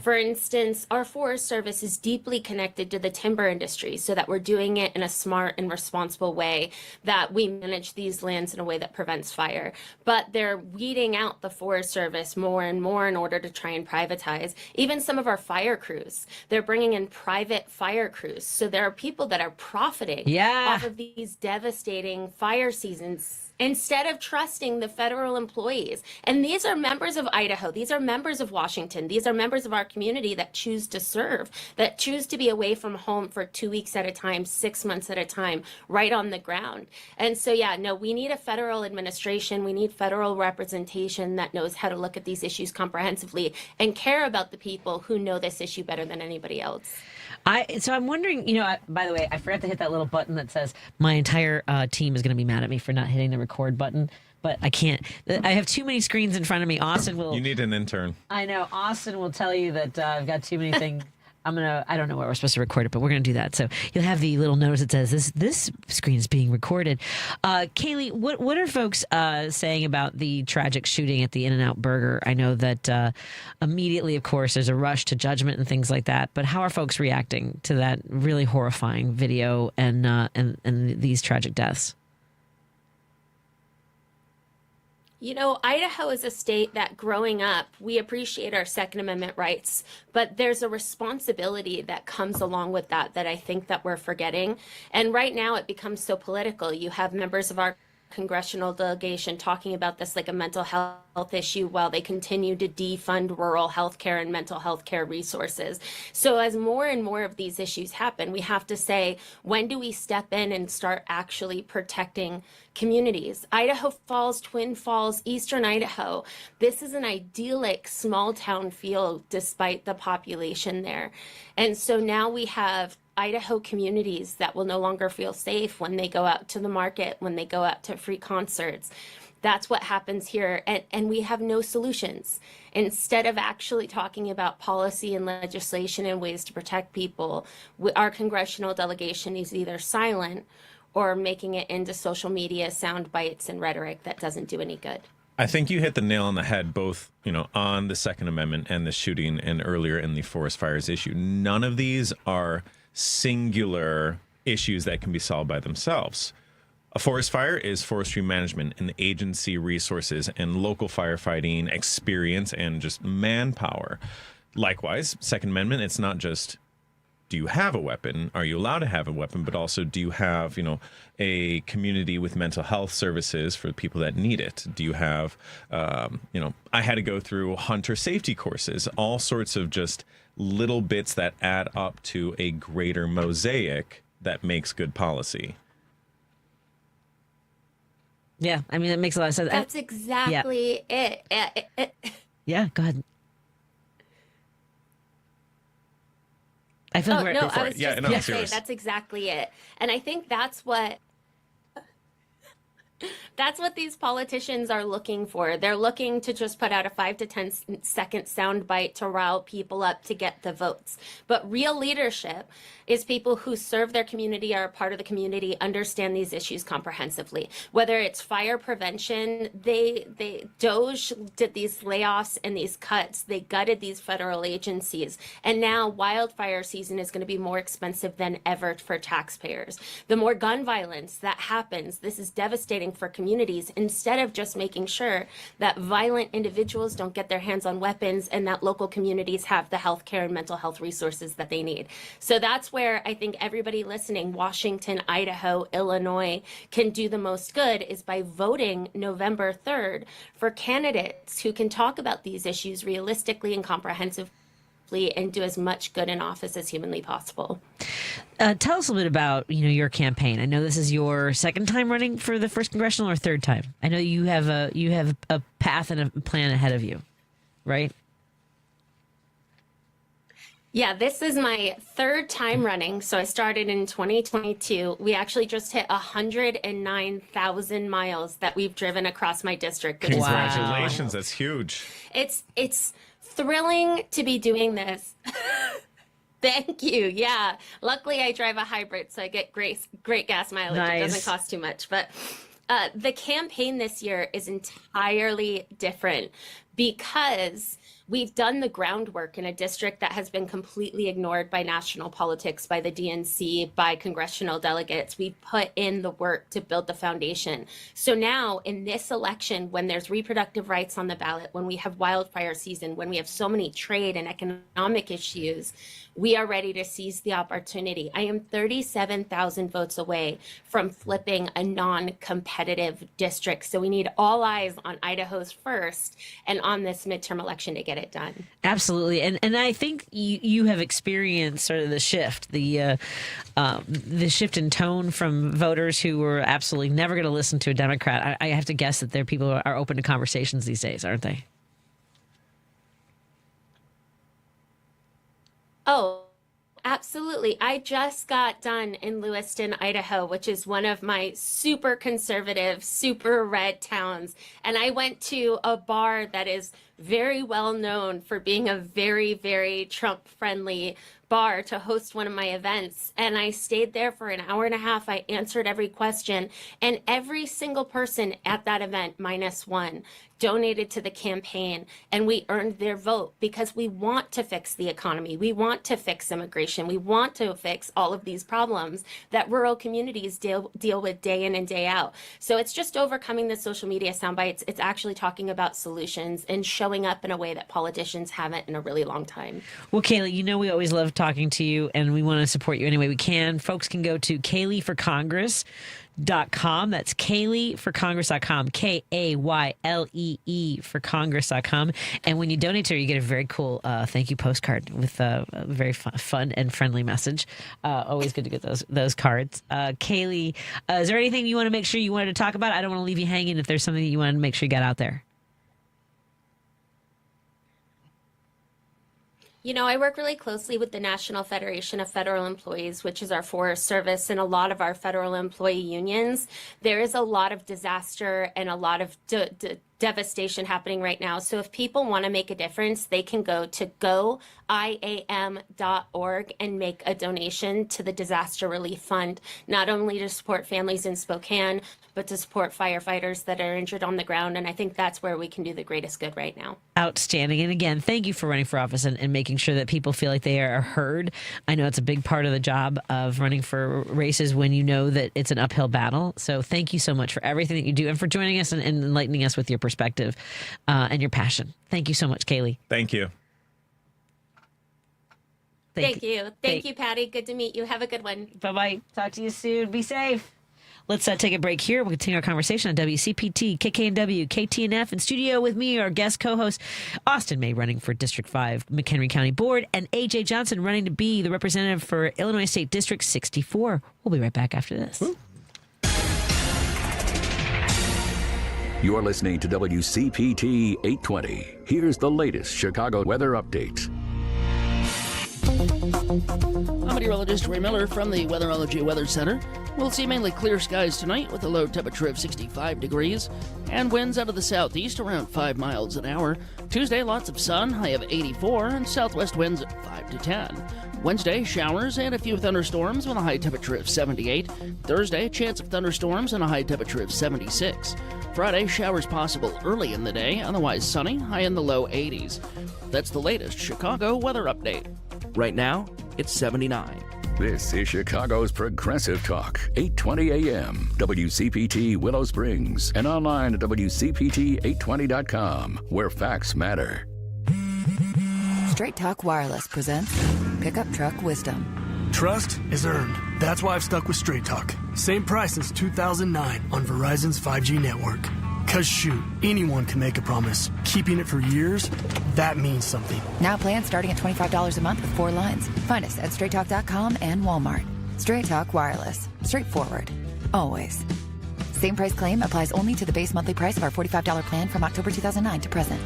For instance, our Forest Service is deeply connected to the timber industry so that we're doing it in a smart and responsible way, that we manage these lands in a way that prevents fire. But they're weeding out the Forest Service more and more in order to try and privatize. Even some of our fire crews, they're bringing in private fire crews. So there are people that are profiting off of these devastating fire seasons instead of trusting the federal employees. And these are members of Idaho. These are members of Washington. These are members of our community that choose to serve, that choose to be away from home for 2 weeks at a time, 6 months at a time, right on the ground. And so, we need a federal administration. We need federal representation that knows how to look at these issues comprehensively and care about the people who know this issue better than anybody else. So I'm wondering, by the way, I forgot to hit that little button that says my entire team is going to be mad at me for not hitting the record button, but I can't. I have too many screens in front of me. Austin will. You need an intern. I know. Austin will tell you that I've got too many things. I don't know where we're supposed to record it, but we're going to do that. So you'll have the little notice that says this screen is being recorded. Kaylee, what are folks saying about the tragic shooting at the In-N-Out Burger? I know that immediately, of course, there's a rush to judgment and things like that. But how are folks reacting to that really horrifying video and these tragic deaths? Idaho is a state that growing up, we appreciate our Second Amendment rights, but there's a responsibility that comes along with that I think that we're forgetting. And right now it becomes so political. You have members of our congressional delegation talking about this like a mental health issue while they continue to defund rural health care and mental health care resources. So as more and more of these issues happen, we have to say, when do we step in and start actually protecting communities? Idaho Falls, Twin Falls, Eastern Idaho, this is an idyllic small town feel despite the population there. And so now we have Idaho communities that will no longer feel safe when they go out to the market, when they go out to free concerts. That's what happens here. And we have no solutions. Instead of actually talking about policy and legislation and ways to protect people, our congressional delegation is either silent or making it into social media sound bites and rhetoric that doesn't do any good. I think you hit the nail on the head, both, on the Second Amendment and the shooting and earlier in the forest fires issue. None of these are singular issues that can be solved by themselves. A forest fire is forestry management and agency resources and local firefighting experience and just manpower. Likewise, Second Amendment, it's not just, do you have a weapon? Are you allowed to have a weapon? But also, do you have, a community with mental health services for people that need it? Do you have, I had to go through hunter safety courses, all sorts of just little bits that add up to a greater mosaic that makes good policy. Yeah, I mean, that makes a lot of sense. That's exactly it. Yeah, go ahead. I feel I was just going to say that's exactly it. And I think that's what these politicians are looking for. They're looking to just put out a 5 to 10 second soundbite to rile people up to get the votes. But real leadership is people who serve their community, are a part of the community, understand these issues comprehensively. Whether it's fire prevention, DOJ did these layoffs and these cuts. They gutted these federal agencies. And now wildfire season is going to be more expensive than ever for taxpayers. The more gun violence that happens, this is devastating for communities, instead of just making sure that violent individuals don't get their hands on weapons and that local communities have the health care and mental health resources that they need. So that's where I think everybody listening, Washington, Idaho, Illinois, can do the most good, is by voting November 3rd for candidates who can talk about these issues realistically and comprehensively and do as much good in office as humanly possible. Tell us a little bit about your campaign. I know this is your second time running for the first congressional, or third time. I know you have a path and a plan ahead of you, right? Yeah, this is my third time running. So I started in 2022. We actually just hit 109,000 miles that we've driven across my district. Congratulations, that's huge. It's thrilling to be doing this. Thank you. Yeah. Luckily, I drive a hybrid, so I get great gas mileage. Nice. It doesn't cost too much. But the campaign this year is entirely different because we've done the groundwork in a district that has been completely ignored by national politics, by the DNC, by congressional delegates. We've put in the work to build the foundation. So now in this election, when there's reproductive rights on the ballot, when we have wildfire season, when we have so many trade and economic issues, we are ready to seize the opportunity. I am 37,000 votes away from flipping a non-competitive district. So we need all eyes on Idaho's first and on this midterm election to get it done. Absolutely. And I think you have experienced sort of the shift, the shift in tone from voters who were absolutely never going to listen to a Democrat. I have to guess that their people are open to conversations these days, aren't they? Oh, absolutely. I just got done in Lewiston, Idaho, which is one of my super conservative, super red towns. And I went to a bar that is very well known for being a very, very Trump-friendly bar to host one of my events. And I stayed there for an hour and a half. I answered every question. And every single person at that event, minus one, donated to the campaign, and we earned their vote because we want to fix the economy. We want to fix immigration. We want to fix all of these problems that rural communities deal with day in and day out. So it's just overcoming the social media sound bites. It's actually talking about solutions and showing up in a way that politicians haven't in a really long time. Well, Kaylee, you know we always love talking to you, and we want to support you any way we can. Folks can go to KayleeForCongress.com. That's KayleeForCongress.com. KAYLEE for Congress.com. And when you donate to her, you get a very cool thank you postcard with a very fun and friendly message. Always good to get those cards. Kaylee, is there anything you want to make sure you wanted to talk about? I don't want to leave you hanging if there's something that you want to make sure you got out there. You know, I work really closely with the National Federation of Federal Employees, which is our Forest Service, and a lot of our federal employee unions. There is a lot of disaster and a lot of devastation happening right now. So if people want to make a difference, they can go to goiam.org and make a donation to the Disaster Relief Fund, not only to support families in Spokane, but to support firefighters that are injured on the ground. And I think that's where we can do the greatest good right now. Outstanding. And again, thank you for running for office and making sure that people feel like they are heard. I know it's a big part of the job of running for races when you know that it's an uphill battle. So thank you so much for everything that you do and for joining us and enlightening us with your perspective and your passion. Thank you so much, Kaylee. Thank you. Thank you. Thank you, Patty. Good to meet you. Have a good one. Bye-bye. Talk to you soon. Be safe. Let's take a break here. We'll continue our conversation on WCPT, KKNW, KTNF. In studio with me, our guest co-host, Austin May, running for District 5, McHenry County Board, and A.J. Johnson, running to be the representative for Illinois State District 64. We'll be right back after this. Woo. You're listening to WCPT 820. Here's the latest Chicago weather update. I'm meteorologist Ray Miller from the Weatherology Weather Center. We'll see mainly clear skies tonight with a low temperature of 65 degrees and winds out of the southeast around 5 miles an hour. Tuesday, lots of sun, high of 84, and southwest winds at 5 to 10. Wednesday, showers and a few thunderstorms with a high temperature of 78. Thursday, chance of thunderstorms and a high temperature of 76. Friday, showers possible early in the day, otherwise sunny, high in the low 80s. That's the latest Chicago weather update. Right now, it's 79. This is Chicago's Progressive Talk, 820 AM, WCPT Willow Springs, and online at WCPT820.com, where facts matter. Straight Talk Wireless presents Pickup Truck Wisdom. Trust is earned. That's why I've stuck with Straight Talk. Same price since 2009 on Verizon's 5G network. Cause shoot, anyone can make a promise. Keeping it for years, that means something. Now plans starting at $25 a month with 4 lines. Find us at straighttalk.com and Walmart. Straight Talk Wireless. Straightforward. Always. Same price claim applies only to the base monthly price of our $45 plan from October 2009 to present.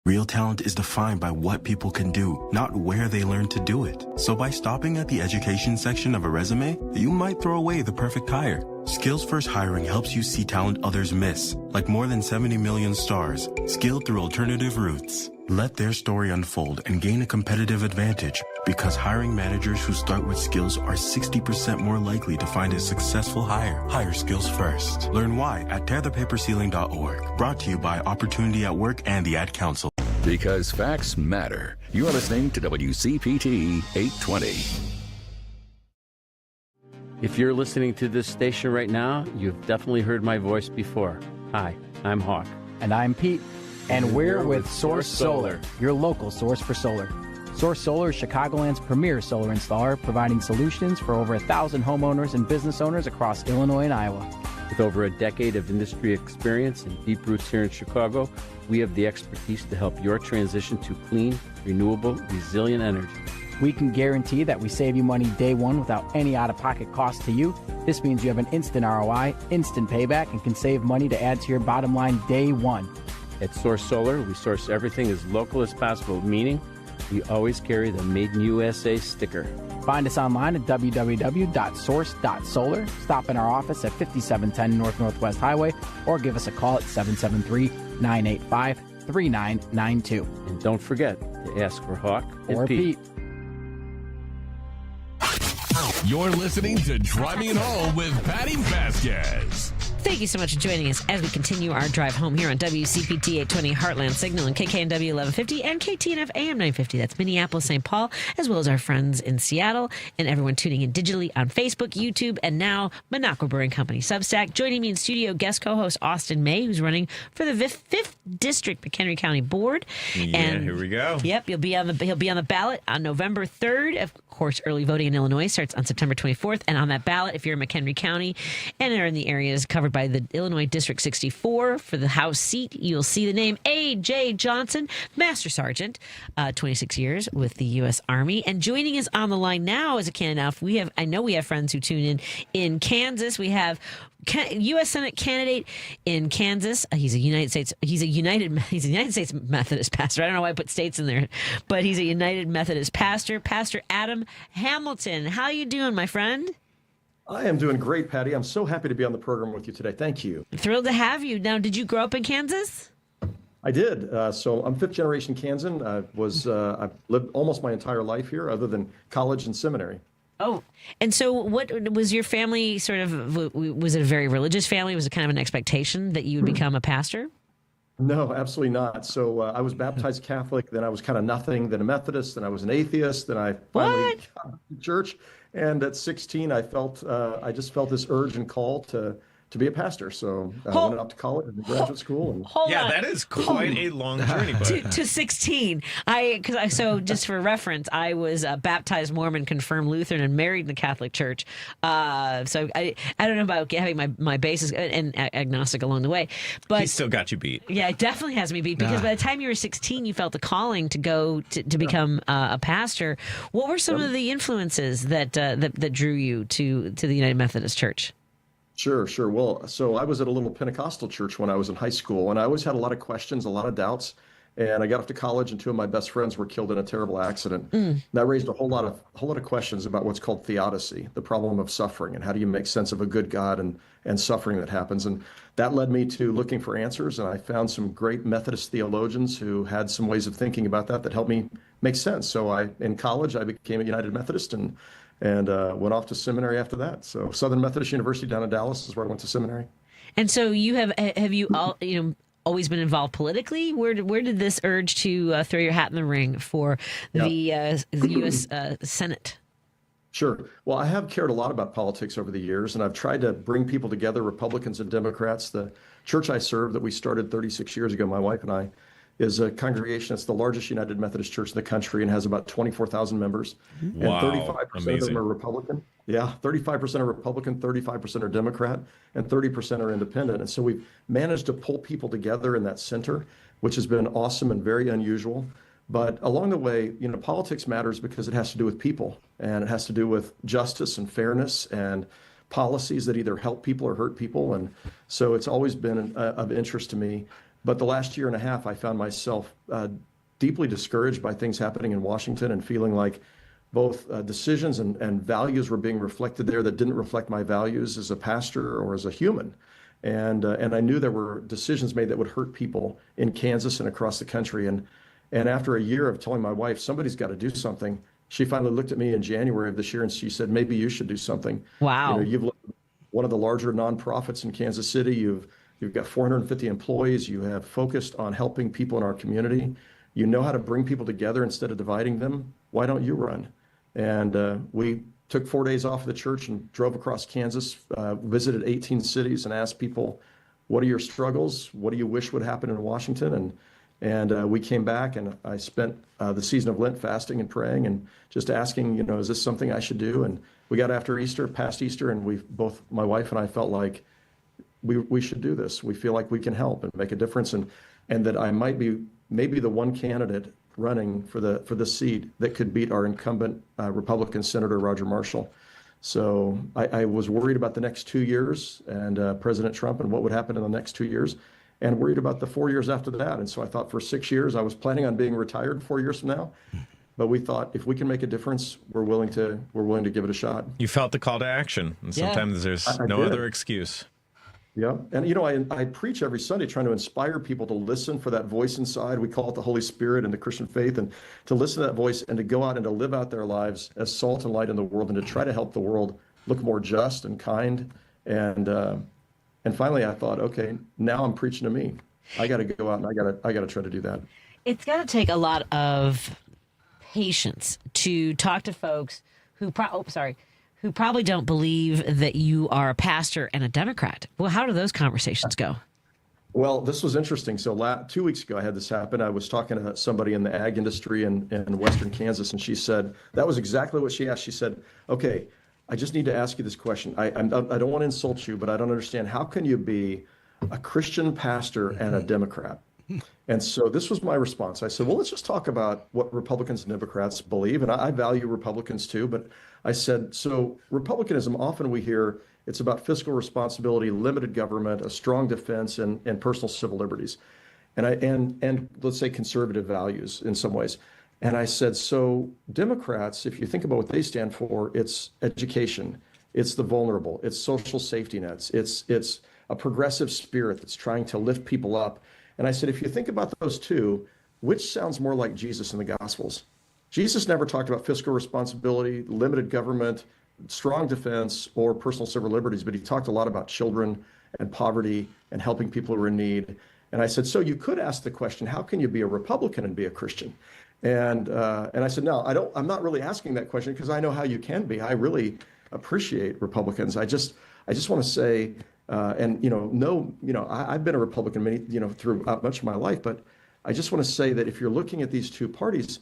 Real talent is defined by what people can do, not where they learn to do it. So by stopping at the education section of a resume, you might throw away the perfect hire. Skills First Hiring helps you see talent others miss, like more than 70 million stars, skilled through alternative routes. Let their story unfold and gain a competitive advantage, because hiring managers who start with skills are 60% more likely to find a successful hire. Hire skills first. Learn why at tearthepaperceiling.org. Brought to you by Opportunity at Work and the Ad Council. Because facts matter. You're listening to WCPT 820. If you're listening to this station right now, you've definitely heard my voice before. Hi, I'm Hawk. And I'm Pete. And we're with Source Solar, your local source for solar. Source Solar is Chicagoland's premier solar installer, providing solutions for over 1,000 homeowners and business owners across Illinois and Iowa. With over a decade of industry experience and deep roots here in Chicago, we have the expertise to help your transition to clean, renewable, resilient energy. We can guarantee that we save you money day one without any out-of-pocket cost to you. This means you have an instant ROI, instant payback, and can save money to add to your bottom line day one. At Source Solar, we source everything as local as possible, meaning we always carry the Made in USA sticker. Find us online at www.source.solar. Stop in our office at 5710 North Northwest Highway or give us a call at 773-985-3992. And don't forget to ask for Hawk or Pete. You're listening to Driving It Home with Patti Vasquez. Thank you so much for joining us as we continue our drive home here on WCPT 820 Heartland Signal and KKNW 1150 and KTNF AM 950. That's Minneapolis, St. Paul, as well as our friends in Seattle and everyone tuning in digitally on Facebook, YouTube, and now Minocqua Brewing Company Substack. Joining me in studio, guest co-host Austin May, who's running for the 5th District McHenry County Board. Yeah, and here we go. Yep, he'll be on the ballot on November 3rd. Of course, early voting in Illinois starts on September 24th. And on that ballot, if you're in McHenry County and are in the areas covered by the Illinois District 64 for the House seat, you'll see the name A.J. Johnson, Master Sergeant, 26 years with the U.S. Army. And joining us on the line now as a candidate, I know we have friends who tune in Kansas. We have U.S. Senate candidate in Kansas. He's a United States Methodist pastor. I don't know why I put states in there, but he's a United Methodist pastor, Pastor Adam Hamilton. How you doing, my friend? I am doing great, Patty. I'm so happy to be on the program with you today. Thank you. Thrilled to have you. Now, did you grow up in Kansas? I did. So I'm fifth generation Kansan. I've lived almost my entire life here, other than college and seminary. Oh, and so what was your family sort of, was it a very religious family? Was it kind of an expectation that you would become a pastor? No, absolutely not. So I was baptized Catholic, then I was kind of nothing, then a Methodist, then I was an atheist, then I finally got to church. And at 16, I just felt this urge and call to be a pastor. So I went off to college and graduate school. And that is quite a long journey. To 16. So just for reference, I was baptized Mormon, confirmed Lutheran, and married in the Catholic Church. So I don't know about having my basis and agnostic along the way. But he still got you beat. Yeah, it definitely has me beat, because by the time you were 16, you felt the calling to go to become a pastor. What were some of the influences that drew you to the United Methodist Church? Sure. Well, so I was at a little Pentecostal church when I was in high school, and I always had a lot of questions, a lot of doubts. And I got off to college, and two of my best friends were killed in a terrible accident. That raised a whole lot of questions about what's called theodicy, the problem of suffering, and how do you make sense of a good God and suffering that happens. And that led me to looking for answers, and I found some great Methodist theologians who had some ways of thinking about that helped me make sense. So in college, I became a United Methodist and went off to seminary after that. So Southern Methodist University down in Dallas is where I went to seminary. And so have you always been involved politically? Where did this urge to throw your hat in the ring for the U.S. Senate? Sure. Well, I have cared a lot about politics over the years, and I've tried to bring people together, Republicans and Democrats. The church I serve that we started 36 years ago, my wife and I, is a congregation that's the largest United Methodist church in the country and has about 24,000 members. Wow, and 35% of them are Republican. Yeah, 35% are Republican, 35% are Democrat, and 30% are independent. And so we've managed to pull people together in that center, which has been awesome and very unusual. But along the way, politics matters because it has to do with people, and it has to do with justice and fairness and policies that either help people or hurt people. And so it's always been of interest to me. But the last year and a half, I found myself deeply discouraged by things happening in Washington and feeling like both decisions and values were being reflected there that didn't reflect my values as a pastor or as a human. And I knew there were decisions made that would hurt people in Kansas and across the country. And after a year of telling my wife, somebody's got to do something, she finally looked at me in January of this year and she said, maybe you should do something. Wow. You've one of the larger nonprofits in Kansas City. You've got 450 employees. You have focused on helping people in our community. You know how to bring people together instead of dividing them. Why don't you run? And we took 4 days off of the church and drove across Kansas, visited 18 cities and asked people, what are your struggles? What do you wish would happen in Washington? And we came back, and I spent the season of Lent fasting and praying and just asking, is this something I should do? And we got after Easter, past Easter, and my wife and I felt like we should do this. We feel like we can help and make a difference, and that I might be maybe the one candidate running for the seat that could beat our incumbent Republican Senator Roger Marshall. So I was worried about the next 2 years and President Trump and what would happen in the next 2 years, and worried about the 4 years after that. And so I thought for 6 years, I was planning on being retired 4 years from now. But we thought if we can make a difference, we're willing to give it a shot. You felt the call to action, and sometimes there's no other excuse. Yeah. And, I preach every Sunday trying to inspire people to listen for that voice inside. We call it the Holy Spirit and the Christian faith, and to listen to that voice and to go out and to live out their lives as salt and light in the world, and to try to help the world look more just and kind. And finally I thought, okay, now I'm preaching to me. I got to go out and I got to try to do that. It's got to take a lot of patience to talk to folks who probably don't believe that you are a pastor and a Democrat. Well, how do those conversations go? Well, this was interesting. So 2 weeks ago, I had this happen. I was talking to somebody in the ag industry in Western Kansas, and she said, that was exactly what she asked. She said, okay, I just need to ask you this question. I don't want to insult you, but I don't understand. How can you be a Christian pastor and a Democrat? And so this was my response. I said, well, let's just talk about what Republicans and Democrats believe. And I value Republicans too, but I said, so Republicanism, often we hear it's about fiscal responsibility, limited government, a strong defense, and personal civil liberties. And let's say conservative values in some ways. And I said, so Democrats, if you think about what they stand for, it's education, it's the vulnerable, it's social safety nets, it's a progressive spirit that's trying to lift people up. And I said, if you think about those two, which sounds more like Jesus in the Gospels? Jesus never talked about fiscal responsibility, limited government, strong defense, or personal civil liberties, but he talked a lot about children and poverty and helping people who are in need. And I said, so you could ask the question, how can you be a Republican and be a Christian? And I said, no, I'm not really asking that question because I know how you can be. I really appreciate Republicans. I just want to say, I've been a Republican throughout much of my life, but I just want to say that if you're looking at these two parties,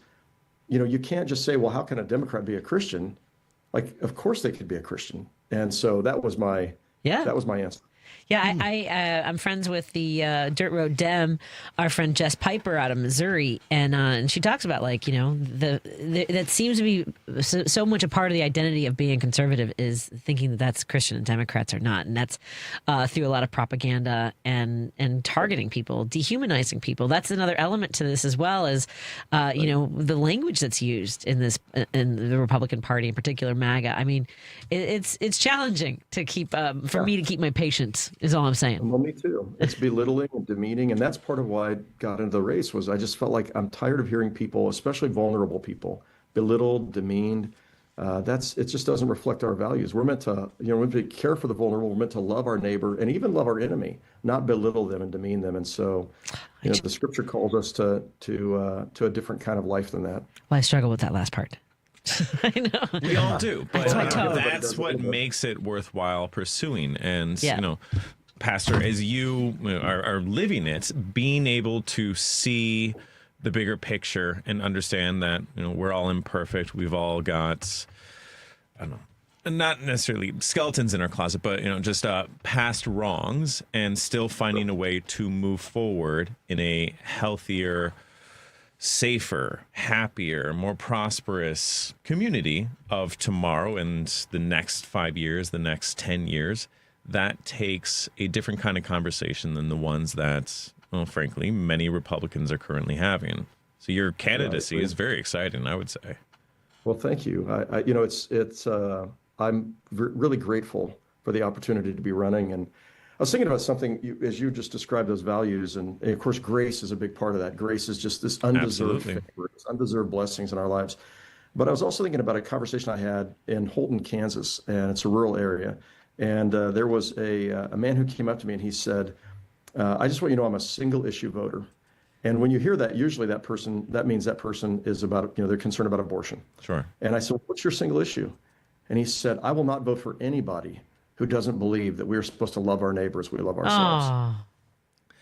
you can't just say, well, how can a Democrat be a Christian? Like, of course they could be a Christian. And so that was my answer. Yeah, I'm friends with the Dirt Road Dem, our friend Jess Piper out of Missouri, and she talks about that seems to be so much a part of the identity of being conservative is thinking that that's Christian and Democrats are not, and that's through a lot of propaganda and targeting people, dehumanizing people. That's another element to this as well as the language that's used in the Republican Party, in particular MAGA. I mean, it's challenging to keep for me to keep my patience. Is all I'm saying. Well, me too. It's belittling and demeaning, and that's part of why I got into the race. Was I just felt like I'm tired of hearing people, especially vulnerable people, belittled, demeaned. It just doesn't reflect our values. We're meant to, we're meant to care for the vulnerable. We're meant to love our neighbor and even love our enemy, not belittle them and demean them. And so, the Scripture calls us to a different kind of life than that. Well, I struggle with that last part. I know. We all do, but that's what makes it worthwhile pursuing. And, Pastor, as you are living it, being able to see the bigger picture and understand that, we're all imperfect. We've all got, I don't know, not necessarily skeletons in our closet, but, just past wrongs, and still finding a way to move forward in a healthier, safer, happier, more prosperous community of tomorrow and the next 5 years, the next 10 years. That takes a different kind of conversation than the ones that, frankly, many Republicans are currently having. So your candidacy is very exciting, I would say. Well, thank you. I'm really grateful for the opportunity to be running. And I was thinking about something, as you just described those values, and of course, grace is a big part of that. Grace is just this undeserved favor, undeserved blessings in our lives. But I was also thinking about a conversation I had in Holton, Kansas, and it's a rural area. And there was a man who came up to me and he said, I just want you to know I'm a single issue voter. And when you hear that, usually that means that person is about, they're concerned about abortion. Sure. And I said, what's your single issue? And he said, I will not vote for anybody who doesn't believe that we're supposed to love our neighbors, we love ourselves. Aww.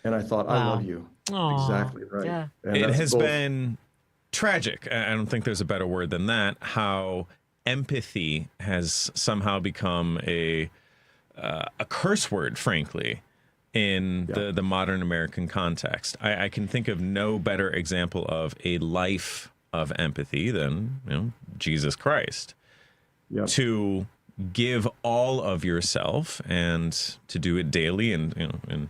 And I thought, I love you. Aww. Exactly right. Yeah. And it has been tragic. I don't think there's a better word than that. How empathy has somehow become a curse word, frankly, in the modern American context. I can think of no better example of a life of empathy than Jesus Christ. Yep. To give all of yourself and to do it daily and in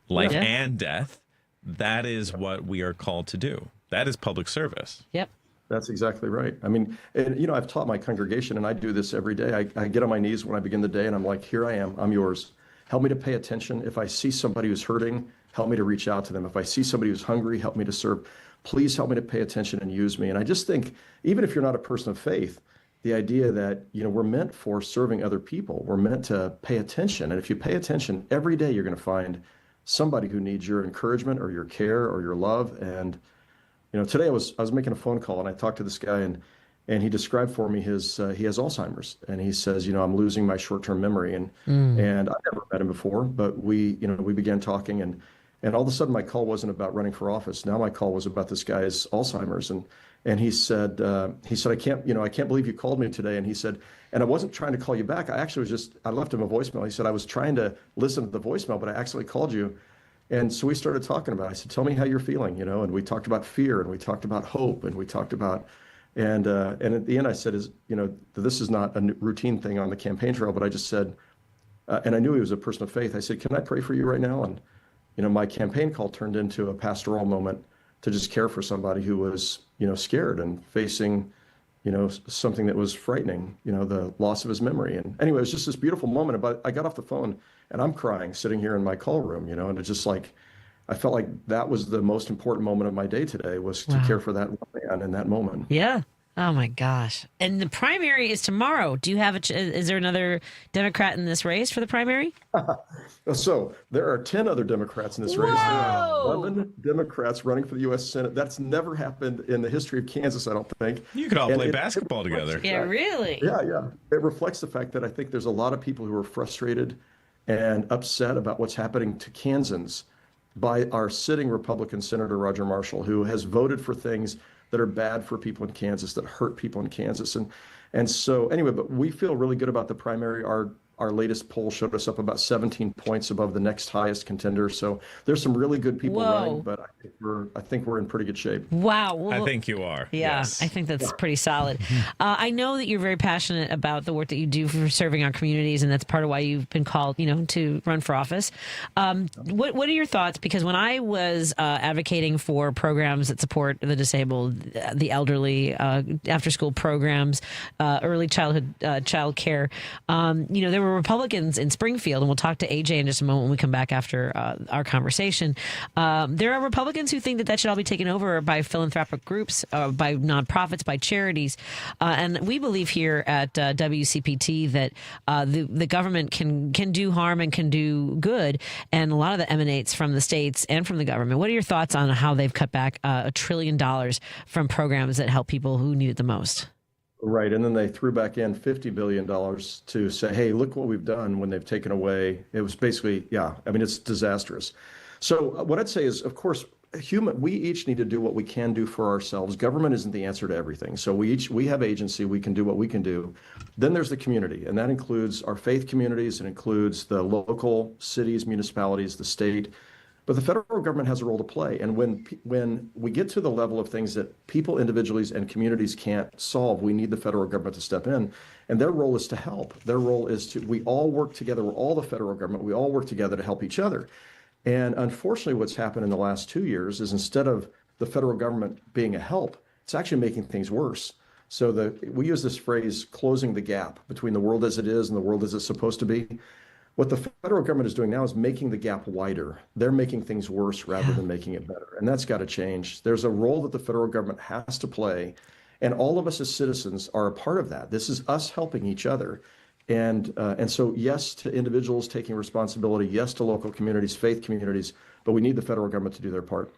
life and death. That is what we are called to do. That is public service. Yep. That's exactly right. I mean, and, I've taught my congregation, and I do this every day. I get on my knees when I begin the day, and I'm like, here I am. I'm yours. help me to pay attention. If I see somebody who's hurting, help me to reach out to them. If I see somebody who's hungry, help me to serve. Please help me to pay attention and use me. And I just think, even if you're not a person of faith, the idea that, we're meant for serving other people. We're meant to pay attention. And if you pay attention every day, you're going to find somebody who needs your encouragement or your care or your love. And, today I was making a phone call and I talked to this guy and he described for me he has Alzheimer's, and he says, I'm losing my short-term memory. And I never met him before, but we began talking, and all of a sudden my call wasn't about running for office. Now my call was about this guy's Alzheimer's. And he said, I can't believe you called me today. And he said, and I wasn't trying to call you back. I actually I left him a voicemail. He said, I was trying to listen to the voicemail, but I accidentally called you. And so we started talking about it. I said, tell me how you're feeling, and we talked about fear, and we talked about hope, and we talked about, and at the end I said, this is not a routine thing on the campaign trail, but I just said, and I knew he was a person of faith. I said, can I pray for you right now? And, my campaign call turned into a pastoral moment to just care for somebody who was, scared and facing, something that was frightening, the loss of his memory. And anyway, it was just this beautiful moment. But I got off the phone and I'm crying sitting here in my call room, and it's just like, I felt like that was the most important moment of my day today, was to care for that man in that moment. Yeah. Oh my gosh. And the primary is tomorrow. Do you have is there another Democrat in this race for the primary? So there are 10 other Democrats in this race. There are 11 Democrats running for the U.S. Senate. That's never happened in the history of Kansas, I don't think. You could all play basketball together. Yeah, really? Yeah. It reflects the fact that I think there's a lot of people who are frustrated and upset about what's happening to Kansans by our sitting Republican Senator Roger Marshall, who has voted for things that are bad for people in Kansas, that hurt people in Kansas. And so anyway, but we feel really good about the primary. Our latest poll showed us up about 17 points above the next highest contender. So there's some really good people running, but I think we're in pretty good shape. Wow. Well, I think you are. Yeah, yes. I think that's pretty solid. I know that you're very passionate about the work that you do for serving our communities, and that's part of why you've been called, to run for office. What are your thoughts? Because when I was advocating for programs that support the disabled, the elderly, after-school programs, early childhood child care, there were Republicans in Springfield, and we'll talk to AJ in just a moment when we come back after our conversation. There are Republicans who think that should all be taken over by philanthropic groups, by nonprofits, by charities. And we believe here at WCPT that the government can do harm and can do good. And a lot of that emanates from the states and from the government. What are your thoughts on how they've cut back $1 trillion from programs that help people who need it the most? Right. And then they threw back in $50 billion to say, hey, look what we've done when they've taken away. It was basically, it's disastrous. So what I'd say is, of course, we each need to do what we can do for ourselves. Government isn't the answer to everything. So we have agency. We can do what we can do. Then there's the community, and that includes our faith communities. It includes the local cities, municipalities, the state. But the federal government has a role to play. And when we get to the level of things that people, individuals, and communities can't solve, we need the federal government to step in. And their role is to help. Their role is we all work together. We're all the federal government. We all work together to help each other. And unfortunately, what's happened in the last 2 years is, instead of the federal government being a help, it's actually making things worse. So we use this phrase, closing the gap between the world as it is and the world as it's supposed to be. What the federal government is doing now is making the gap wider. They're making things worse rather than making it better. And that's got to change. There's a role that the federal government has to play. And all of us as citizens are a part of that. This is us helping each other. And so, yes, to individuals taking responsibility, yes, to local communities, faith communities, but we need the federal government to do their part.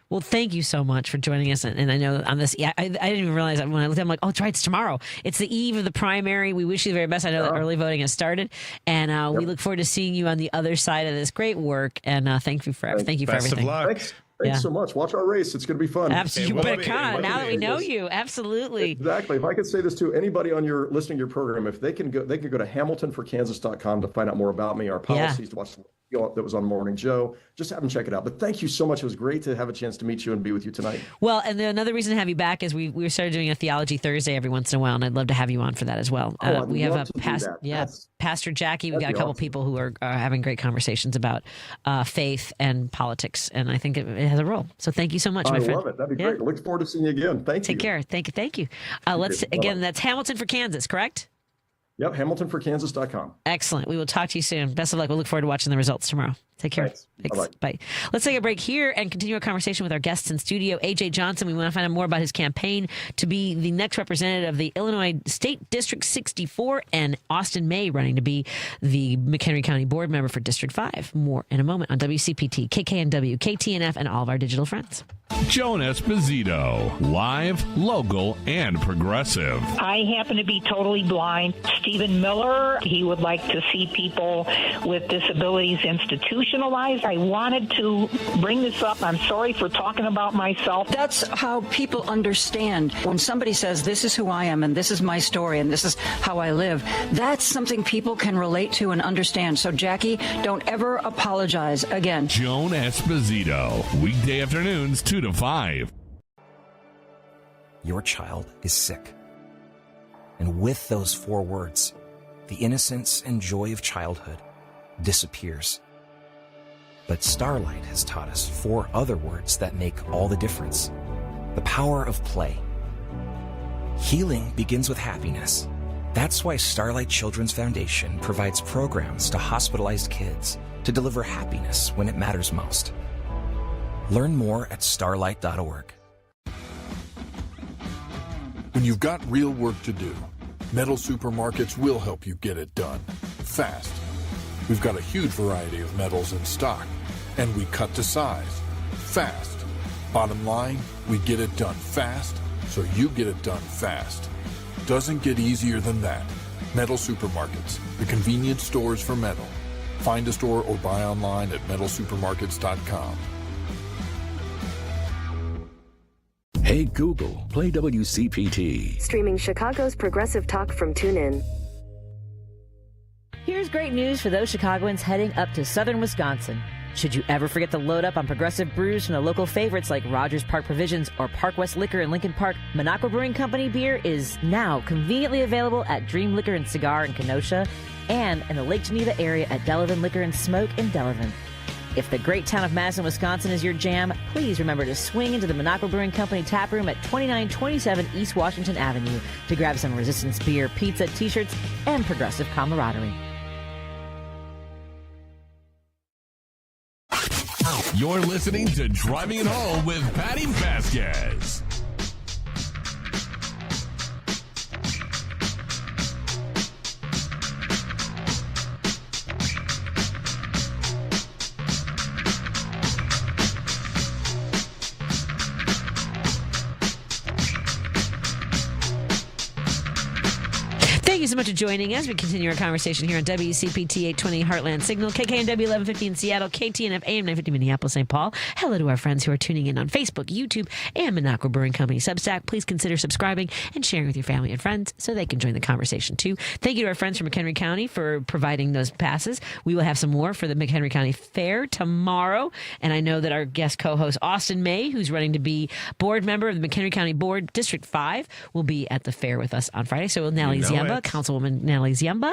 Well, thank you so much for joining us. And I know on this, I didn't even realize that when I looked at it, I'm like, oh, that's right, it's tomorrow. It's the eve of the primary. We wish you the very best. I know that early voting has started, and we look forward to seeing you on the other side of this great work. And thank you for everything. Best of luck. Thanks so much. Watch our race. It's going to be fun. Absolutely. You better come now that we know you. Absolutely. Exactly. If I could say this to anybody on your listening to your program, if they can go to hamiltonforkansas.com to find out more about me, our policies, to watch the video that was on Morning Joe. Just have them check it out. But thank you so much. It was great to have a chance to meet you and be with you tonight. Well, and another reason to have you back is we started doing a Theology Thursday every once in a while, and I'd love to have you on for that as well. We have Pastor Jackie. We got a couple people who are having great conversations about faith and politics, and I think it has a role. So thank you so much, my friend. I love it. That'd be great. I look forward to seeing you again. Thank you. Take care. Thank you. That's Hamilton for Kansas, correct? Yep, HamiltonForKansas.com. Excellent. We will talk to you soon. Best of luck. We'll look forward to watching the results tomorrow. Take care. Thanks. Bye-bye. Bye. Let's take a break here and continue our conversation with our guests in studio, A.J. Johnson. We want to find out more about his campaign to be the next representative of the Illinois State District 64, and Austin May running to be the McHenry County Board member for District 5. More in a moment on WCPT, KKNW, KTNF, and all of our digital friends. Joan Esposito, live, local, and progressive. I happen to be totally blind. Stephen Miller, he would like to see people with disabilities institutionalized. I wanted to bring this up. I'm sorry for talking about myself. That's how people understand when somebody says, this is who I am and this is my story and this is how I live. That's something people can relate to and understand. So, Jackie, don't ever apologize again. Joan Esposito, weekday afternoons 2 to 5. Your child is sick. And with those 4 words, the innocence and joy of childhood disappears. But Starlight has taught us 4 other words that make all the difference. The power of play. Healing begins with happiness. That's why Starlight Children's Foundation provides programs to hospitalized kids to deliver happiness when it matters most. Learn more at starlight.org. When you've got real work to do, Metal Supermarkets will help you get it done fast. We've got a huge variety of metals in stock, and we cut to size fast. Bottom line, we get it done fast, so you get it done fast. Doesn't get easier than that. Metal Supermarkets, the convenient stores for metal. Find a store or buy online at metalsupermarkets.com. Hey Google, play WCPT. Streaming Chicago's progressive talk from TuneIn. Here's great news for those Chicagoans heading up to southern Wisconsin. Should you ever forget to load up on progressive brews from the local favorites like Rogers Park Provisions or Park West Liquor in Lincoln Park, Minocqua Brewing Company beer is now conveniently available at Dream Liquor and Cigar in Kenosha and in the Lake Geneva area at Delavan Liquor and Smoke in Delavan. If the great town of Madison, Wisconsin is your jam, please remember to swing into the Minocqua Brewing Company tap room at 2927 East Washington Avenue to grab some Resistance beer, pizza, t-shirts, and progressive camaraderie. You're listening to Driving It Home with Patti Vasquez. Thank you so much for joining us. We continue our conversation here on WCPT 820 Heartland Signal, KKNW 1150 in Seattle, KTNF AM 950 Minneapolis, St. Paul. Hello to our friends who are tuning in on Facebook, YouTube, and Minocqua Brewing Company Substack. Please consider subscribing and sharing with your family and friends so they can join the conversation too. Thank you to our friends from McHenry County for providing those passes. We will have some more for the McHenry County Fair tomorrow. And I know that our guest co-host Austin May, who's running to be board member of the McHenry County Board District 5, will be at the fair with us on Friday. So will Natalie Ziemba, Councilwoman Natalie Ziemba,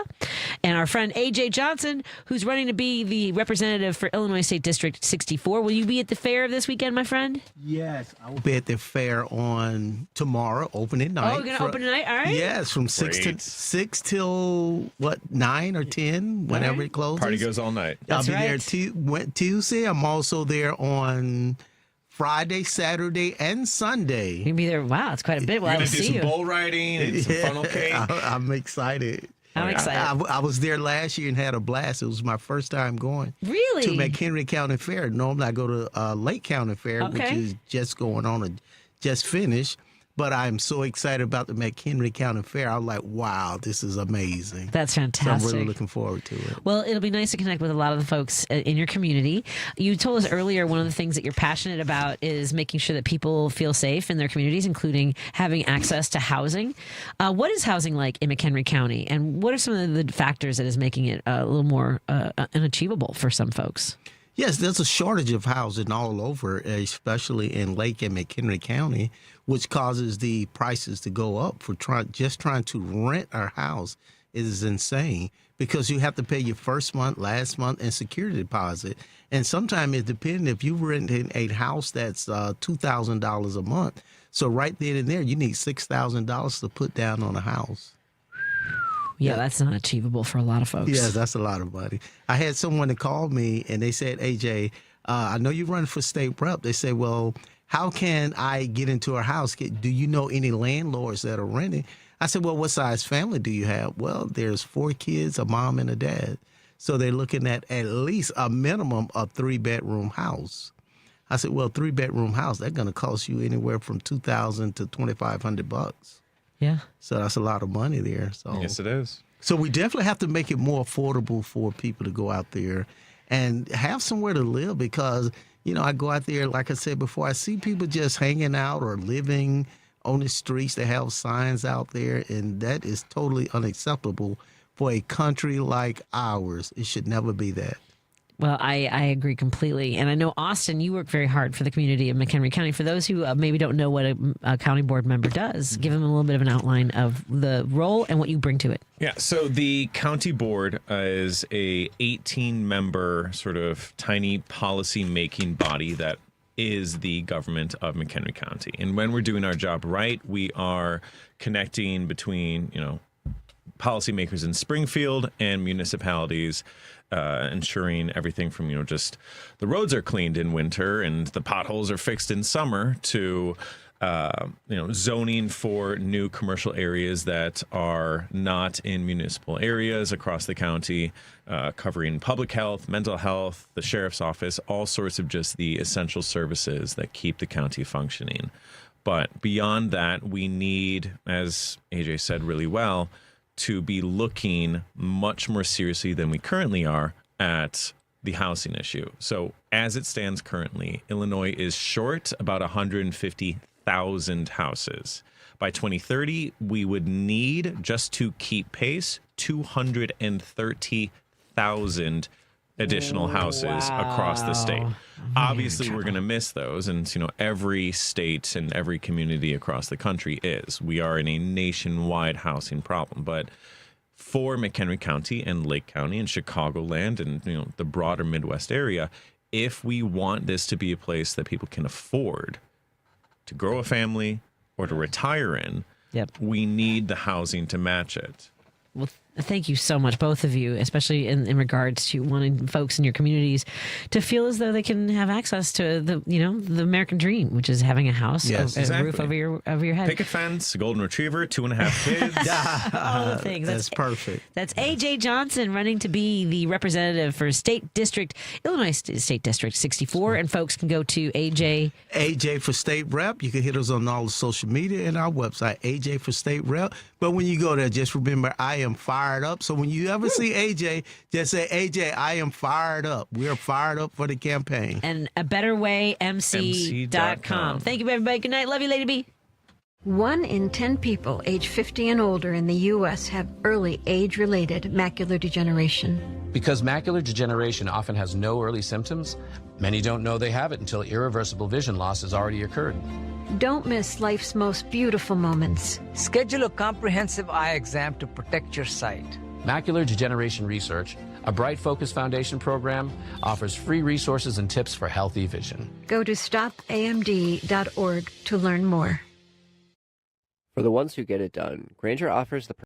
and our friend A.J. Johnson, who's running to be the representative for Illinois State District 64. Will you be at the fair this weekend, my friend? Yes, I will be at the fair on tomorrow, opening night. Oh, we're going to open tonight? All right. Yes, from 6 till, 9 or 10, whenever it closes. Party goes all night. I'll be there Tuesday. I'm also there on Friday, Saturday, and Sunday. You'll be there. Wow, it's quite a bit. Well, You're I will going to do see some you. bull riding and some funnel cake. I'm excited. I'm excited. I was there last year and had a blast. It was my first time going. Really? To McHenry County Fair. Normally I go to Lake County Fair, Okay. which is just going on and just finished. But I'm so excited about the McHenry County Fair. I'm like, wow, this is amazing. That's So fantastic. I'm really looking forward to it. Well, it'll be nice to connect with a lot of the folks in your community. You told us earlier one of the things that you're passionate about is making sure that people feel safe in their communities, including having access to housing. What is housing like in McHenry County, and what are some of the factors that is making it a little more unachievable for some folks? Yes, there's a shortage of housing all over, especially in Lake and McHenry County, which causes the prices to go up for trying to rent our house. It is insane because you have to pay your first month, last month, and security deposit. And sometimes it depends if you rent a house that's $2,000 a month. So right then and there, you need $6,000 to put down on a house. Yeah, that's not achievable for a lot of folks. Yeah, that's a lot of money. I had someone that called me and they said, AJ, I know you run for state rep. They say, well, how can I get into a house? Do you know any landlords that are renting? I said, well, what size family do you have? Well, there's 4 kids, a mom and a dad. So they're looking at least a minimum of 3-bedroom house. I said, well, 3-bedroom house, that's going to cost you anywhere from $2,000 to $2,500. Yeah. So that's a lot of money there. So yes, it is. So we definitely have to make it more affordable for people to go out there and have somewhere to live because, you know, I go out there, like I said before, I see people just hanging out or living on the streets. They have signs out there, and that is totally unacceptable for a country like ours. It should never be that. Well, I agree completely. And I know, Austin, you work very hard for the community of McHenry County. For those who maybe don't know what a county board member does, give them a little bit of an outline of the role and what you bring to it. Yeah, so the county board is a 18-member sort of tiny policy-making body that is the government of McHenry County. And when we're doing our job right, we are connecting between, you know, policymakers in Springfield and municipalities, ensuring everything from, you know, just the roads are cleaned in winter and the potholes are fixed in summer to, you know, zoning for new commercial areas that are not in municipal areas across the county, covering public health, mental health, the sheriff's office, all sorts of just the essential services that keep the county functioning. But beyond that, we need, as AJ said really well, to be looking much more seriously than we currently are at the housing issue. So as it stands currently, Illinois is short about 150,000 houses. By 2030, we would need, just to keep pace, 230,000 additional houses across the state. Obviously, we're going to miss those, and you know, every state and every community across the country is. We are in a nationwide housing problem, but for McHenry County and Lake County and Chicagoland and, you know, the broader Midwest area, if we want this to be a place that people can afford to grow a family or to retire in, we need the housing to match it. Well, thank you so much, both of you, especially in regards to wanting folks in your communities to feel as though they can have access to the, you know, the American dream, which is having a house, a roof over your head. Picket fence, a golden retriever, 2.5 kids. All the things. That's perfect. That's AJ Johnson running to be the representative for Illinois State District 64. And folks can go to AJ for State Rep. You can hit us on all the social media and our website, AJ for State Rep. But when you go there, just remember, I am fired up. So when you ever see AJ, just say, AJ, I am fired up. We're fired up for the campaign. And a better way, MC.com. Thank you, everybody. Good night. Love you, Lady B. 1 in 10 people age 50 and older in the U.S. have early age-related macular degeneration. Because macular degeneration often has no early symptoms, many don't know they have it until irreversible vision loss has already occurred. Don't miss life's most beautiful moments. Schedule a comprehensive eye exam to protect your sight. Macular Degeneration Research, a Bright Focus Foundation program, offers free resources and tips for healthy vision. Go to stopamd.org to learn more. For the ones who get it done, Grainger offers the